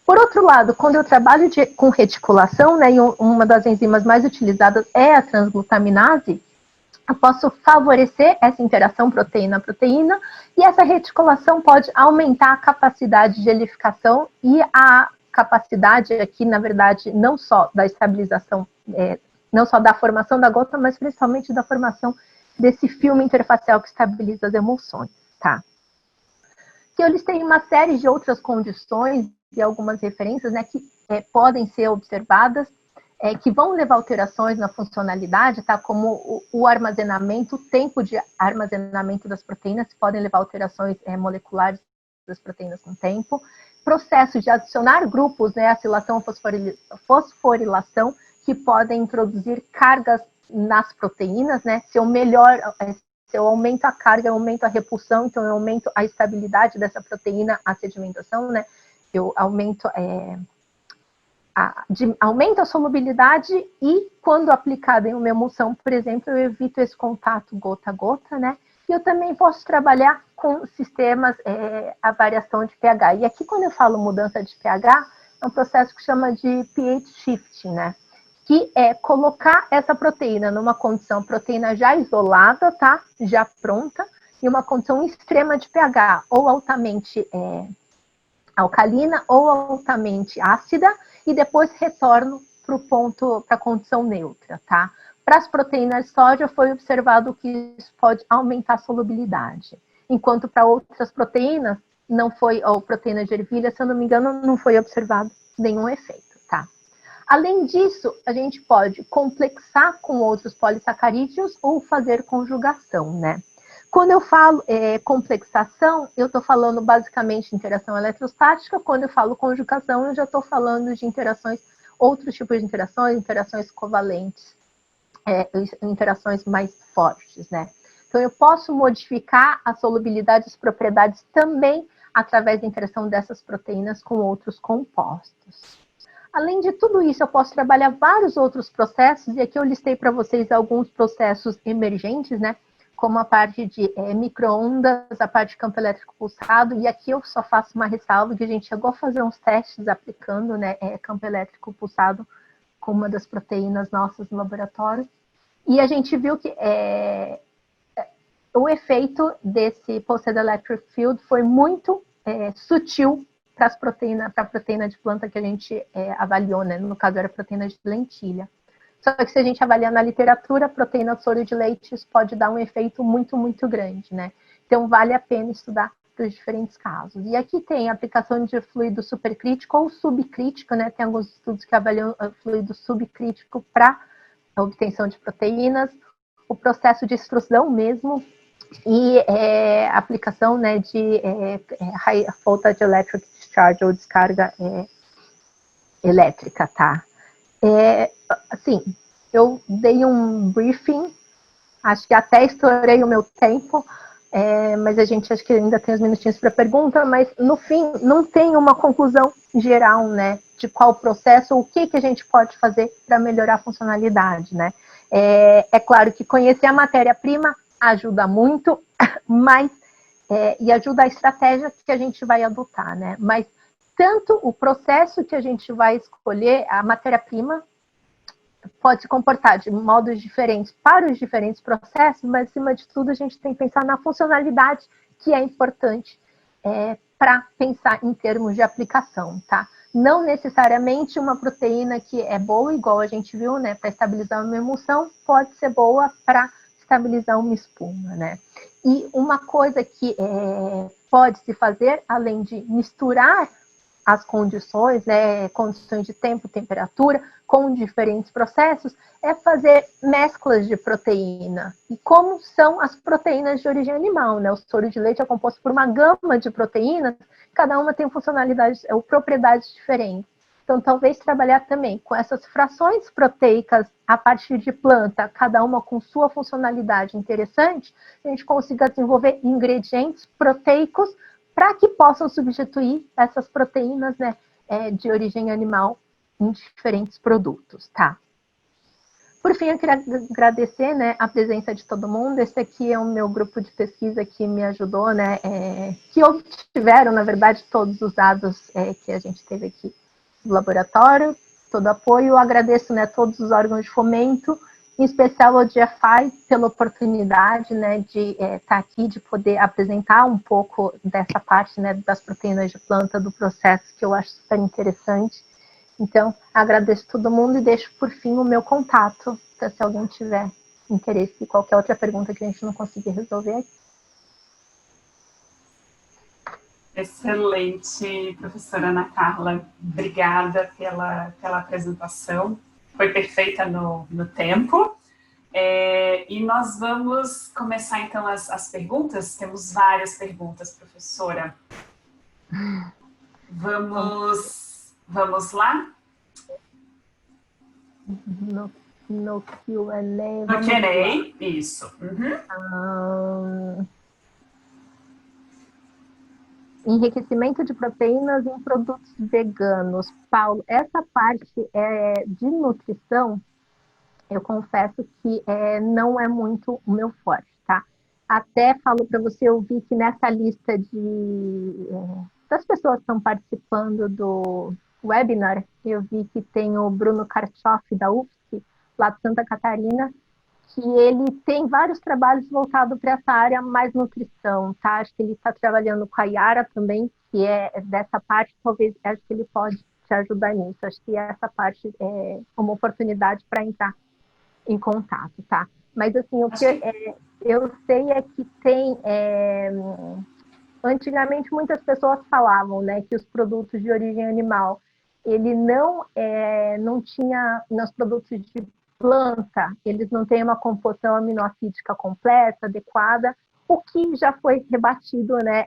Por outro lado, quando eu trabalho com reticulação, né, e uma das enzimas mais utilizadas é a transglutaminase, eu posso favorecer essa interação proteína-proteína, e essa reticulação pode aumentar a capacidade de gelificação e a capacidade aqui, na verdade, não só da estabilização, não só da formação da gota, mas principalmente da formação desse filme interfacial que estabiliza as emulsões, tá? Que eu listei uma série de outras condições e algumas referências, né, que podem ser observadas, que vão levar alterações na funcionalidade, tá? Como o armazenamento, o tempo de armazenamento das proteínas, podem levar alterações moleculares das proteínas com o tempo. Processo de adicionar grupos, né, acilação, fosforilação, que podem introduzir cargas nas proteínas, né? Se eu aumento a carga, eu aumento a repulsão, então eu aumento a estabilidade dessa proteína, a sedimentação, né? Eu aumento a solubilidade, e quando aplicada em uma emulsão, por exemplo, eu evito esse contato gota a gota, né? E eu também posso trabalhar com sistemas, a variação de pH. E aqui, quando eu falo mudança de pH, é um processo que chama de pH shifting, né? Que é colocar essa proteína numa condição, proteína já isolada, tá? Já pronta, e uma condição extrema de pH, ou altamente alcalina, ou altamente ácida, e depois retorno para a condição neutra, tá? Para as proteínas de soja, foi observado que isso pode aumentar a solubilidade, enquanto para outras proteínas, não foi, ou proteína de ervilha, se eu não me engano, não foi observado nenhum efeito, tá? Além disso, a gente pode complexar com outros polissacarídeos ou fazer conjugação, né? Quando eu falo complexação, eu estou falando basicamente de interação eletrostática. Quando eu falo conjugação, eu já estou falando de interações, outros tipos de interações, interações covalentes, interações mais fortes, né? Então, eu posso modificar a solubilidade e as propriedades também através da interação dessas proteínas com outros compostos. Além de tudo isso, eu posso trabalhar vários outros processos, e aqui eu listei para vocês alguns processos emergentes, né? Como a parte de micro-ondas, a parte de campo elétrico pulsado, e aqui eu só faço uma ressalva que a gente chegou a fazer uns testes aplicando, né, campo elétrico pulsado com uma das proteínas nossas no laboratório, e a gente viu que o efeito desse pulsed electric field foi muito sutil para a proteína de planta que a gente avaliou, né, no caso era a proteína de lentilha. Só que se a gente avaliar na literatura, a proteína de soro de leite, isso pode dar um efeito muito, muito grande, né? Então, vale a pena estudar para os diferentes casos. E aqui tem a aplicação de fluido supercrítico ou subcrítico, né? Tem alguns estudos que avaliam fluido subcrítico para a obtenção de proteínas, o processo de extrusão mesmo, e a aplicação, né, de high voltage electric discharge, ou descarga elétrica, tá? Assim, eu dei um briefing, acho que até estourei o meu tempo, mas a gente acho que ainda tem uns minutinhos para pergunta, mas no fim não tem uma conclusão geral, né, de qual processo ou o que a gente pode fazer para melhorar a funcionalidade, né. É claro que conhecer a matéria-prima ajuda muito, mas e ajuda a estratégia que a gente vai adotar, né, mas tanto o processo que a gente vai escolher, a matéria-prima, pode se comportar de modos diferentes para os diferentes processos, mas, acima de tudo, a gente tem que pensar na funcionalidade, que é importante para pensar em termos de aplicação, tá? Não necessariamente uma proteína que é boa, igual a gente viu, né, para estabilizar uma emulsão, pode ser boa para estabilizar uma espuma, né? E uma coisa que pode se fazer, além de misturar as condições, né, condições de tempo, temperatura, com diferentes processos, é fazer mesclas de proteína. E como são as proteínas de origem animal, né? O soro de leite é composto por uma gama de proteínas, cada uma tem funcionalidades ou propriedades diferentes. Então, talvez trabalhar também com essas frações proteicas a partir de planta, cada uma com sua funcionalidade interessante, a gente consiga desenvolver ingredientes proteicos para que possam substituir essas proteínas, né, de origem animal em diferentes produtos, tá? Por fim, eu queria agradecer, né, a presença de todo mundo. Esse aqui é o meu grupo de pesquisa que me ajudou, né, que obtiveram, na verdade, todos os dados que a gente teve aqui no laboratório, todo apoio. Eu agradeço, né, todos os órgãos de fomento, em especial ao GFI, pela oportunidade, né, de estar aqui, de poder apresentar um pouco dessa parte, né, das proteínas de planta, do processo, que eu acho super interessante. Então, agradeço todo mundo e deixo, por fim, o meu contato, para se alguém tiver interesse em qualquer outra pergunta que a gente não conseguir resolver aqui. Excelente, professora Ana Carla. Obrigada pela apresentação. Foi perfeita no tempo. E nós vamos começar, então, as perguntas. Temos várias perguntas, professora. Vamos lá? No Q&A. No Q&A, isso. Enriquecimento de proteínas em produtos veganos. Paulo, essa parte de nutrição, eu confesso que não é muito o meu forte, tá? Até falo para você, eu vi que nessa lista das pessoas que estão participando do webinar, eu vi que tem o Bruno Karchoff, da UFSC, lá de Santa Catarina, que ele tem vários trabalhos voltados para essa área mais nutrição, tá? Acho que ele está trabalhando com a Yara também, que é dessa parte, talvez, acho que ele pode te ajudar nisso. Acho que essa parte é uma oportunidade para entrar em contato, tá? Mas, assim, o que eu sei é que tem... antigamente, muitas pessoas falavam, né, que os produtos de origem animal, ele não tinha, nos produtos de planta, eles não têm uma composição aminoácida completa, adequada, o que já foi rebatido, né,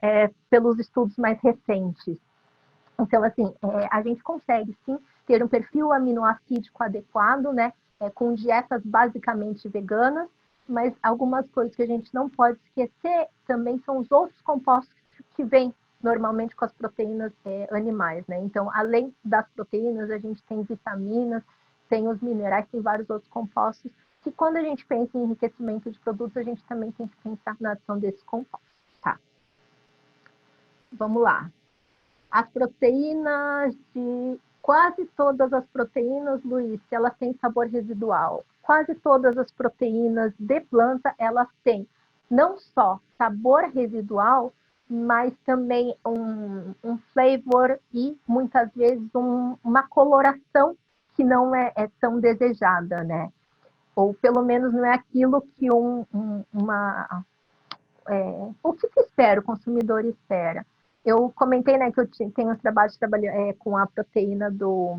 pelos estudos mais recentes. Então, assim, a gente consegue, sim, ter um perfil aminoácido adequado, né, com dietas basicamente veganas, mas algumas coisas que a gente não pode esquecer também são os outros compostos que vêm normalmente com as proteínas animais, né? Então, além das proteínas, a gente tem vitaminas, tem os minerais, tem vários outros compostos, que quando a gente pensa em enriquecimento de produtos, a gente também tem que pensar na adição desses compostos, tá? Vamos lá. As proteínas quase todas as proteínas, Luiz, elas têm sabor residual. Quase todas as proteínas de planta, elas têm não só sabor residual, mas também um flavor e, muitas vezes, uma coloração que não é tão desejada, né? Ou, pelo menos, não é aquilo que o que se espera, o consumidor espera. Eu comentei, né, que eu tenho um trabalho de trabalhar com a proteína do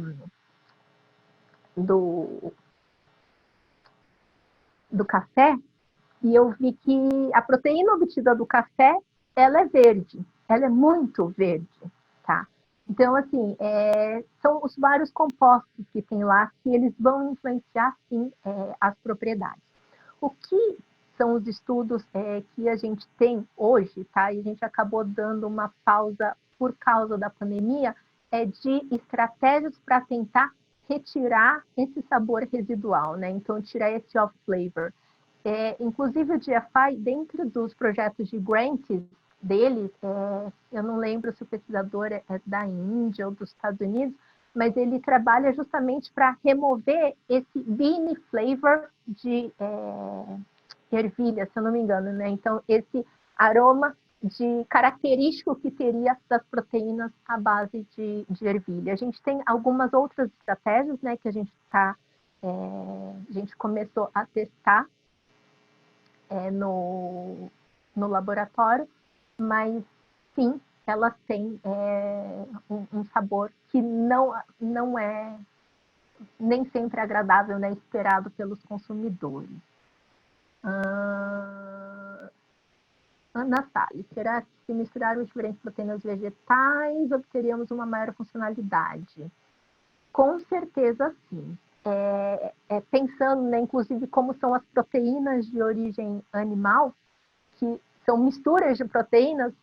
café, e eu vi que a proteína obtida do café, ela é verde, ela é muito verde, tá? Então, assim, são os vários compostos que tem lá que eles vão influenciar, sim, as propriedades. O que são os estudos que a gente tem hoje, tá? E a gente acabou dando uma pausa por causa da pandemia, de estratégias para tentar retirar esse sabor residual, né? Então, tirar esse off flavor. Inclusive, o GFI, dentro dos projetos de grants deles, eu não lembro se o pesquisador é da Índia ou dos Estados Unidos, mas ele trabalha justamente para remover esse bean flavor de ervilha, se eu não me engano, né? Então, esse aroma característico que teria das proteínas à base de ervilha. A gente tem algumas outras estratégias, né, que a gente começou a testar no laboratório, mas sim, elas têm um sabor que não é nem sempre agradável, né, esperado pelos consumidores. Ana Salles, será que se misturarmos diferentes proteínas vegetais, obteríamos uma maior funcionalidade? Com certeza, sim. Pensando, né, inclusive, como são as proteínas de origem animal, que são misturas de proteínas,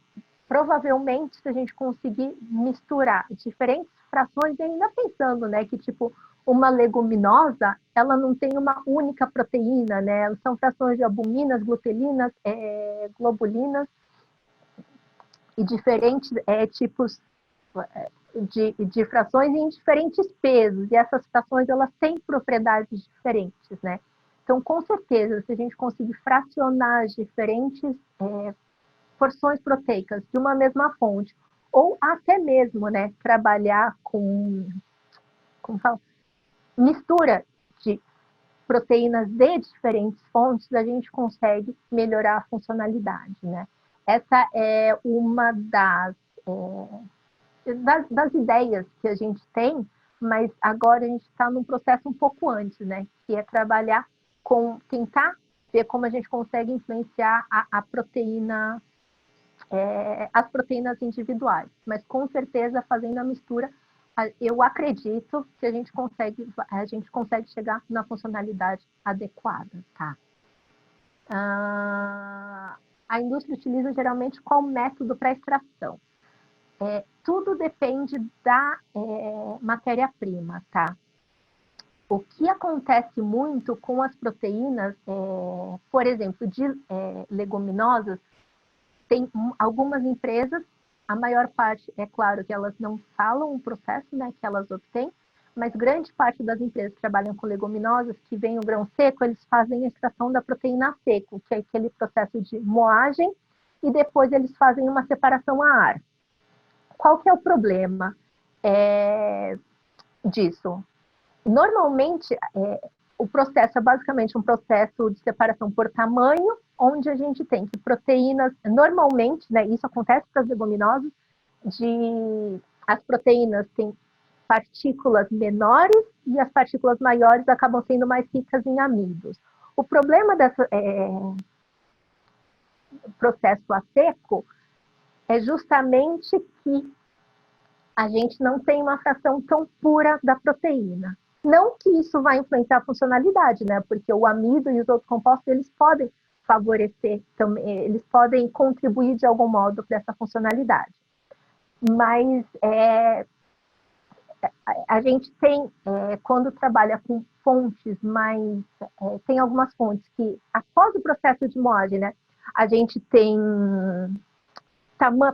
provavelmente, se a gente conseguir misturar diferentes frações, e ainda pensando, né, que, tipo, uma leguminosa, ela não tem uma única proteína, né? São frações de albuminas, glutelinas, globulinas e diferentes tipos de frações em diferentes pesos. E essas frações, elas têm propriedades diferentes, né? Então, com certeza, se a gente conseguir fracionar as diferentes porções proteicas de uma mesma fonte, ou até mesmo, né, trabalhar com mistura de proteínas de diferentes fontes, a gente consegue melhorar a funcionalidade, né? Essa é uma das ideias que a gente tem, mas agora a gente está num processo um pouco antes, né? Que é trabalhar tentar ver como a gente consegue influenciar a proteína, as proteínas individuais. Mas com certeza, fazendo a mistura, eu acredito que a gente consegue chegar na funcionalidade adequada, tá? A indústria utiliza geralmente qual método para extração? Tudo depende da matéria-prima, tá? O que acontece muito com as proteínas, por exemplo, de leguminosas, tem algumas empresas, a maior parte, é claro que elas não falam o processo, né, que elas obtêm, mas grande parte das empresas que trabalham com leguminosas, que vem o grão seco, eles fazem a extração da proteína seco, que é aquele processo de moagem, e depois eles fazem uma separação a ar. Qual que é o problema disso? Normalmente, o processo é basicamente um processo de separação por tamanho, onde a gente tem que proteínas, normalmente, né, isso acontece para as leguminosas, as proteínas têm partículas menores e as partículas maiores acabam sendo mais ricas em amidos. O problema desse processo a seco é justamente que a gente não tem uma fração tão pura da proteína. Não que isso vai influenciar a funcionalidade, né? Porque o amido e os outros compostos, eles podem favorecer, eles podem contribuir de algum modo para essa funcionalidade. Mas a gente tem, quando trabalha com fontes mais... tem algumas fontes que, após o processo de moagem, né, a gente tem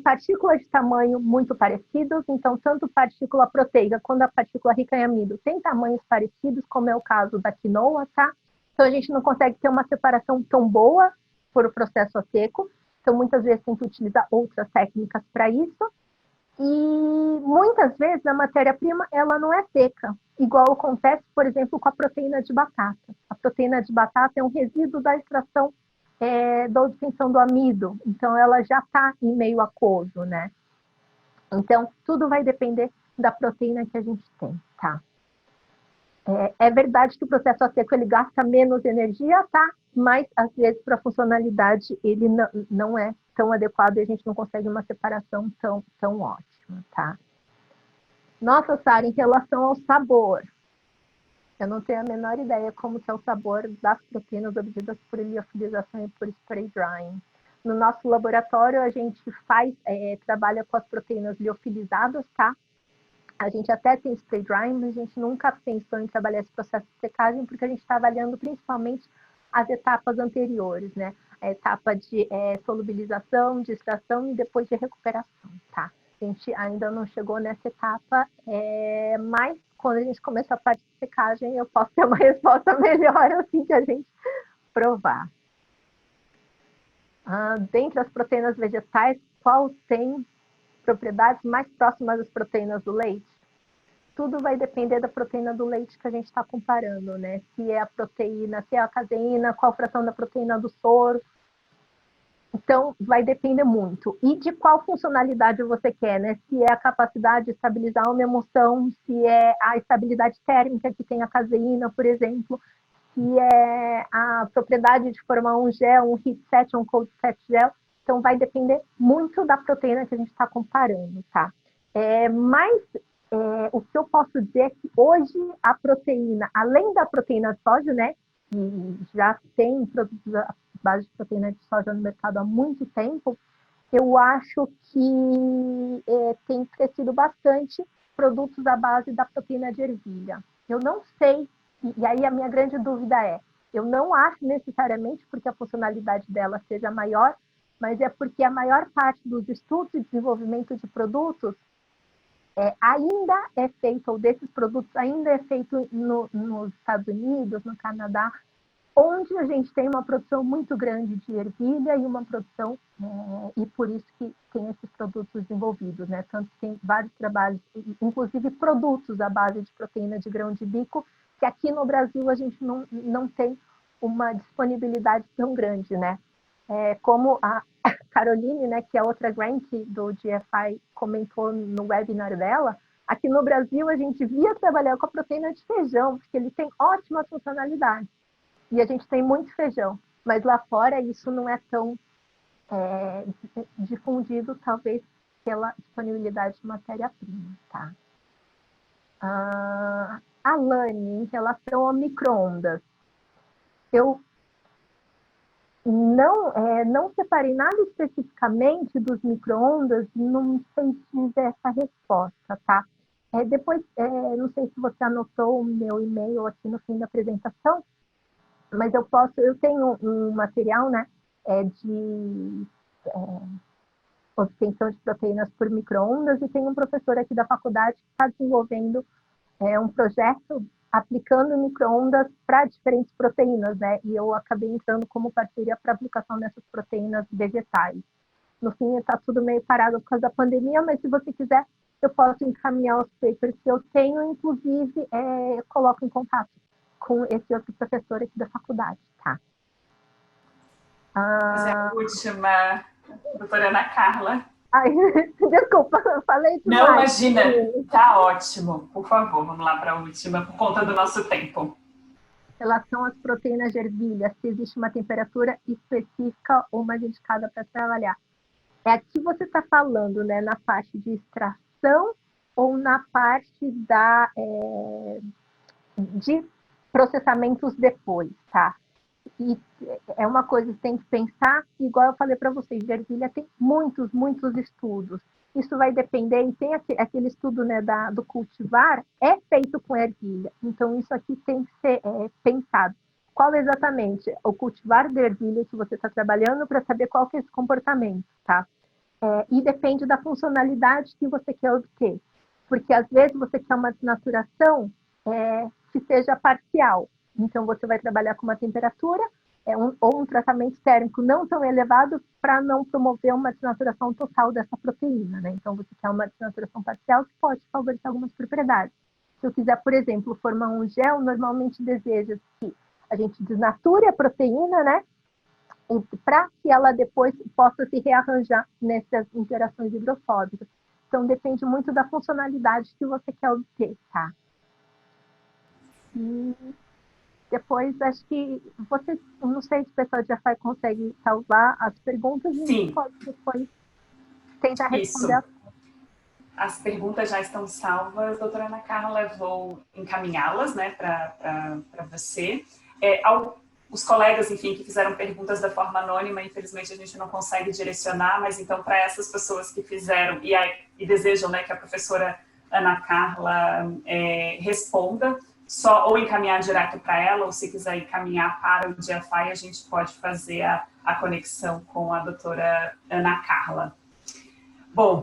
partículas de tamanho muito parecidos, então tanto partícula proteica quanto a partícula rica em amido têm tamanhos parecidos, como é o caso da quinoa, tá? Então a gente não consegue ter uma separação tão boa por o processo a seco, então muitas vezes tem que utilizar outras técnicas para isso, e muitas vezes a matéria-prima ela não é seca, igual acontece, por exemplo, com a proteína de batata. A proteína de batata é um resíduo da extração da obtenção do amido, então ela já está em meio aquoso, né? Então, tudo vai depender da proteína que a gente tem, tá? É verdade que o processo a seco ele gasta menos energia, tá? Mas, às vezes, para a funcionalidade, ele não é tão adequado e a gente não consegue uma separação tão ótima, tá? Nossa, Sara, em relação ao sabor, eu não tenho a menor ideia como que é o sabor das proteínas obtidas por liofilização e por spray drying. No nosso laboratório, a gente trabalha com as proteínas liofilizadas, tá? A gente até tem spray drying, mas a gente nunca pensou em trabalhar esse processo de secagem, porque a gente está avaliando principalmente as etapas anteriores, né? A etapa de solubilização, de extração e depois de recuperação, tá? A gente ainda não chegou nessa etapa, mas quando a gente começar a parte de secagem, eu posso ter uma resposta melhor assim que a gente provar. Dentre as proteínas vegetais, qual tem propriedades mais próximas das proteínas do leite? Tudo vai depender da proteína do leite que a gente está comparando, né? Se é a proteína, se é a caseína, qual fração da proteína do soro. Então, vai depender muito. E de qual funcionalidade você quer, né? Se é a capacidade de estabilizar uma emulsão, se é a estabilidade térmica que tem a caseína, por exemplo, se é a propriedade de formar um gel, um heat set, um cold set gel. Então, vai depender muito da proteína que a gente está comparando, tá? Mas o que eu posso dizer é que hoje a proteína, além da proteína de soja, né? Que já tem produtos base de proteína de soja no mercado há muito tempo, eu acho que tem crescido bastante produtos à base da proteína de ervilha. Eu não sei, e aí a minha grande dúvida eu não acho necessariamente porque a funcionalidade dela seja maior, mas é porque a maior parte dos estudos de desenvolvimento de produtos ainda é feito, ou desses produtos ainda é feito nos Estados Unidos, no Canadá, onde a gente tem uma produção muito grande de ervilha e uma produção, e por isso que tem esses produtos desenvolvidos, né? Tanto que tem vários trabalhos, inclusive produtos à base de proteína de grão de bico, que aqui no Brasil a gente não tem uma disponibilidade tão grande, né? Como a Caroline, né, que é outra grant do GFI, comentou no webinar dela, aqui no Brasil a gente via trabalhar com a proteína de feijão, porque ele tem ótima funcionalidade. E a gente tem muito feijão, mas lá fora isso não é tão difundido, talvez pela disponibilidade de matéria-prima, tá? Alane, em relação a micro-ondas, eu não separei nada especificamente dos micro-ondas, não sei dizer essa resposta, tá? Depois, não sei se você anotou o meu e-mail aqui no fim da apresentação, mas eu tenho um material, né, de obtenção de proteínas por micro-ondas e tem um professor aqui da faculdade que está desenvolvendo um projeto aplicando micro-ondas para diferentes proteínas, né, e eu acabei entrando como parceria para aplicação dessas proteínas vegetais. No fim, está tudo meio parado por causa da pandemia, mas se você quiser, eu posso encaminhar os papers que eu tenho, inclusive, eu coloco em contato com esse outro professor aqui da faculdade, tá? Essa é a última, doutora Ana Carla. Ai, desculpa, eu falei demais. Não, imagina, tá ótimo. Por favor, vamos lá para a última, por conta do nosso tempo. Em relação às proteínas de ervilha, se existe uma temperatura específica ou mais indicada para trabalhar. Aqui você está falando, né, na parte de extração ou na parte de processamentos depois, tá? E é uma coisa que tem que pensar, igual eu falei para vocês, de ervilha tem muitos estudos. Isso vai depender, e tem aquele estudo, né, do cultivar, é feito com ervilha. Então, isso aqui tem que ser pensado. Qual exatamente o cultivar de ervilha que você está trabalhando para saber qual que é esse comportamento, tá? E depende da funcionalidade que você quer obter. Porque, às vezes, você quer uma desnaturação que seja parcial. Então, você vai trabalhar com uma temperatura ou um tratamento térmico não tão elevado para não promover uma desnaturação total dessa proteína, né? Então, você quer uma desnaturação parcial que pode favorecer algumas propriedades. Se eu quiser, por exemplo, formar um gel, normalmente deseja que a gente desnature a proteína, né? Para que ela depois possa se rearranjar nessas interações hidrofóbicas. Então, depende muito da funcionalidade que você quer obter, tá? E depois, acho que você, não sei se o pessoal já consegue salvar as perguntas, e a gente pode depois tentar responder. Isso. As perguntas já estão salvas, doutora Ana Carla, vou encaminhá-las, né, para você. Os colegas, enfim, que fizeram perguntas da forma anônima, infelizmente a gente não consegue direcionar, mas então para essas pessoas que fizeram e desejam, né, que a professora Ana Carla responda, só ou encaminhar direto para ela, ou se quiser encaminhar para o GFI, a gente pode fazer a conexão com a doutora Ana Carla. Bom,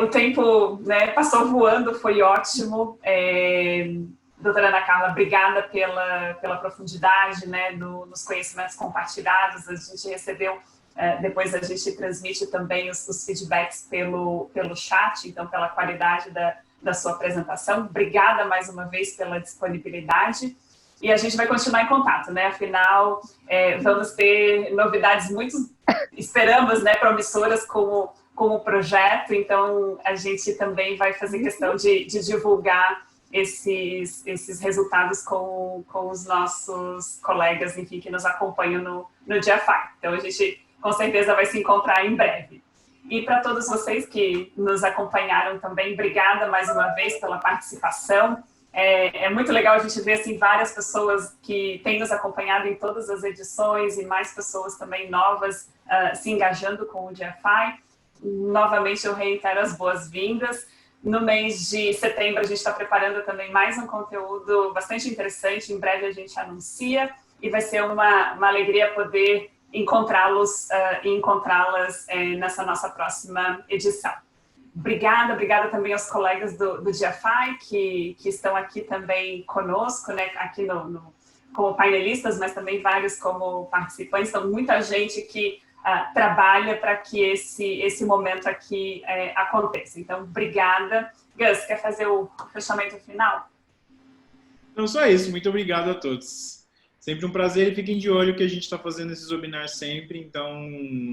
o tempo, né, passou voando, foi ótimo. Doutora Ana Carla, obrigada pela profundidade, né, nos conhecimentos compartilhados. A gente recebeu, depois a gente transmite também os feedbacks pelo chat, então pela qualidade da sua apresentação. Obrigada mais uma vez pela disponibilidade. E a gente vai continuar em contato, né? Afinal, vamos ter novidades muito, esperamos, né, promissoras com o projeto. Então, a gente também vai fazer questão de divulgar esses resultados com os nossos colegas, enfim, que nos acompanham no GFI. Então, a gente, com certeza, vai se encontrar em breve. E para todos vocês que nos acompanharam também, obrigada mais uma vez pela participação. É muito legal a gente ver assim, várias pessoas que têm nos acompanhado em todas as edições e mais pessoas também novas se engajando com o GFI. Novamente, eu reitero as boas-vindas. No mês de setembro, a gente está preparando também mais um conteúdo bastante interessante. Em breve, a gente anuncia e vai ser uma alegria poder encontrá-los e encontrá-las nessa nossa próxima edição. Obrigada também aos colegas do GFI que estão aqui também conosco, né, aqui como painelistas, mas também vários como participantes. Então, muita gente que trabalha para que esse momento aqui aconteça. Então, obrigada. Gus, quer fazer o fechamento final? Não, só isso. Muito obrigado a todos. Sempre um prazer e fiquem de olho que a gente está fazendo esses webinars sempre, então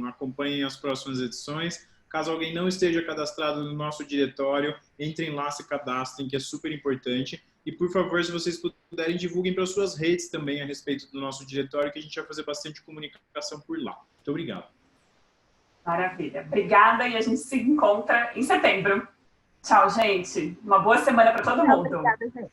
acompanhem as próximas edições. Caso alguém não esteja cadastrado no nosso diretório, entrem lá, se cadastrem, que é super importante. E, por favor, se vocês puderem, divulguem para suas redes também a respeito do nosso diretório, que a gente vai fazer bastante comunicação por lá. Muito obrigado. Maravilha. Obrigada e a gente se encontra em setembro. Tchau, gente. Uma boa semana para todo mundo. Obrigada, gente.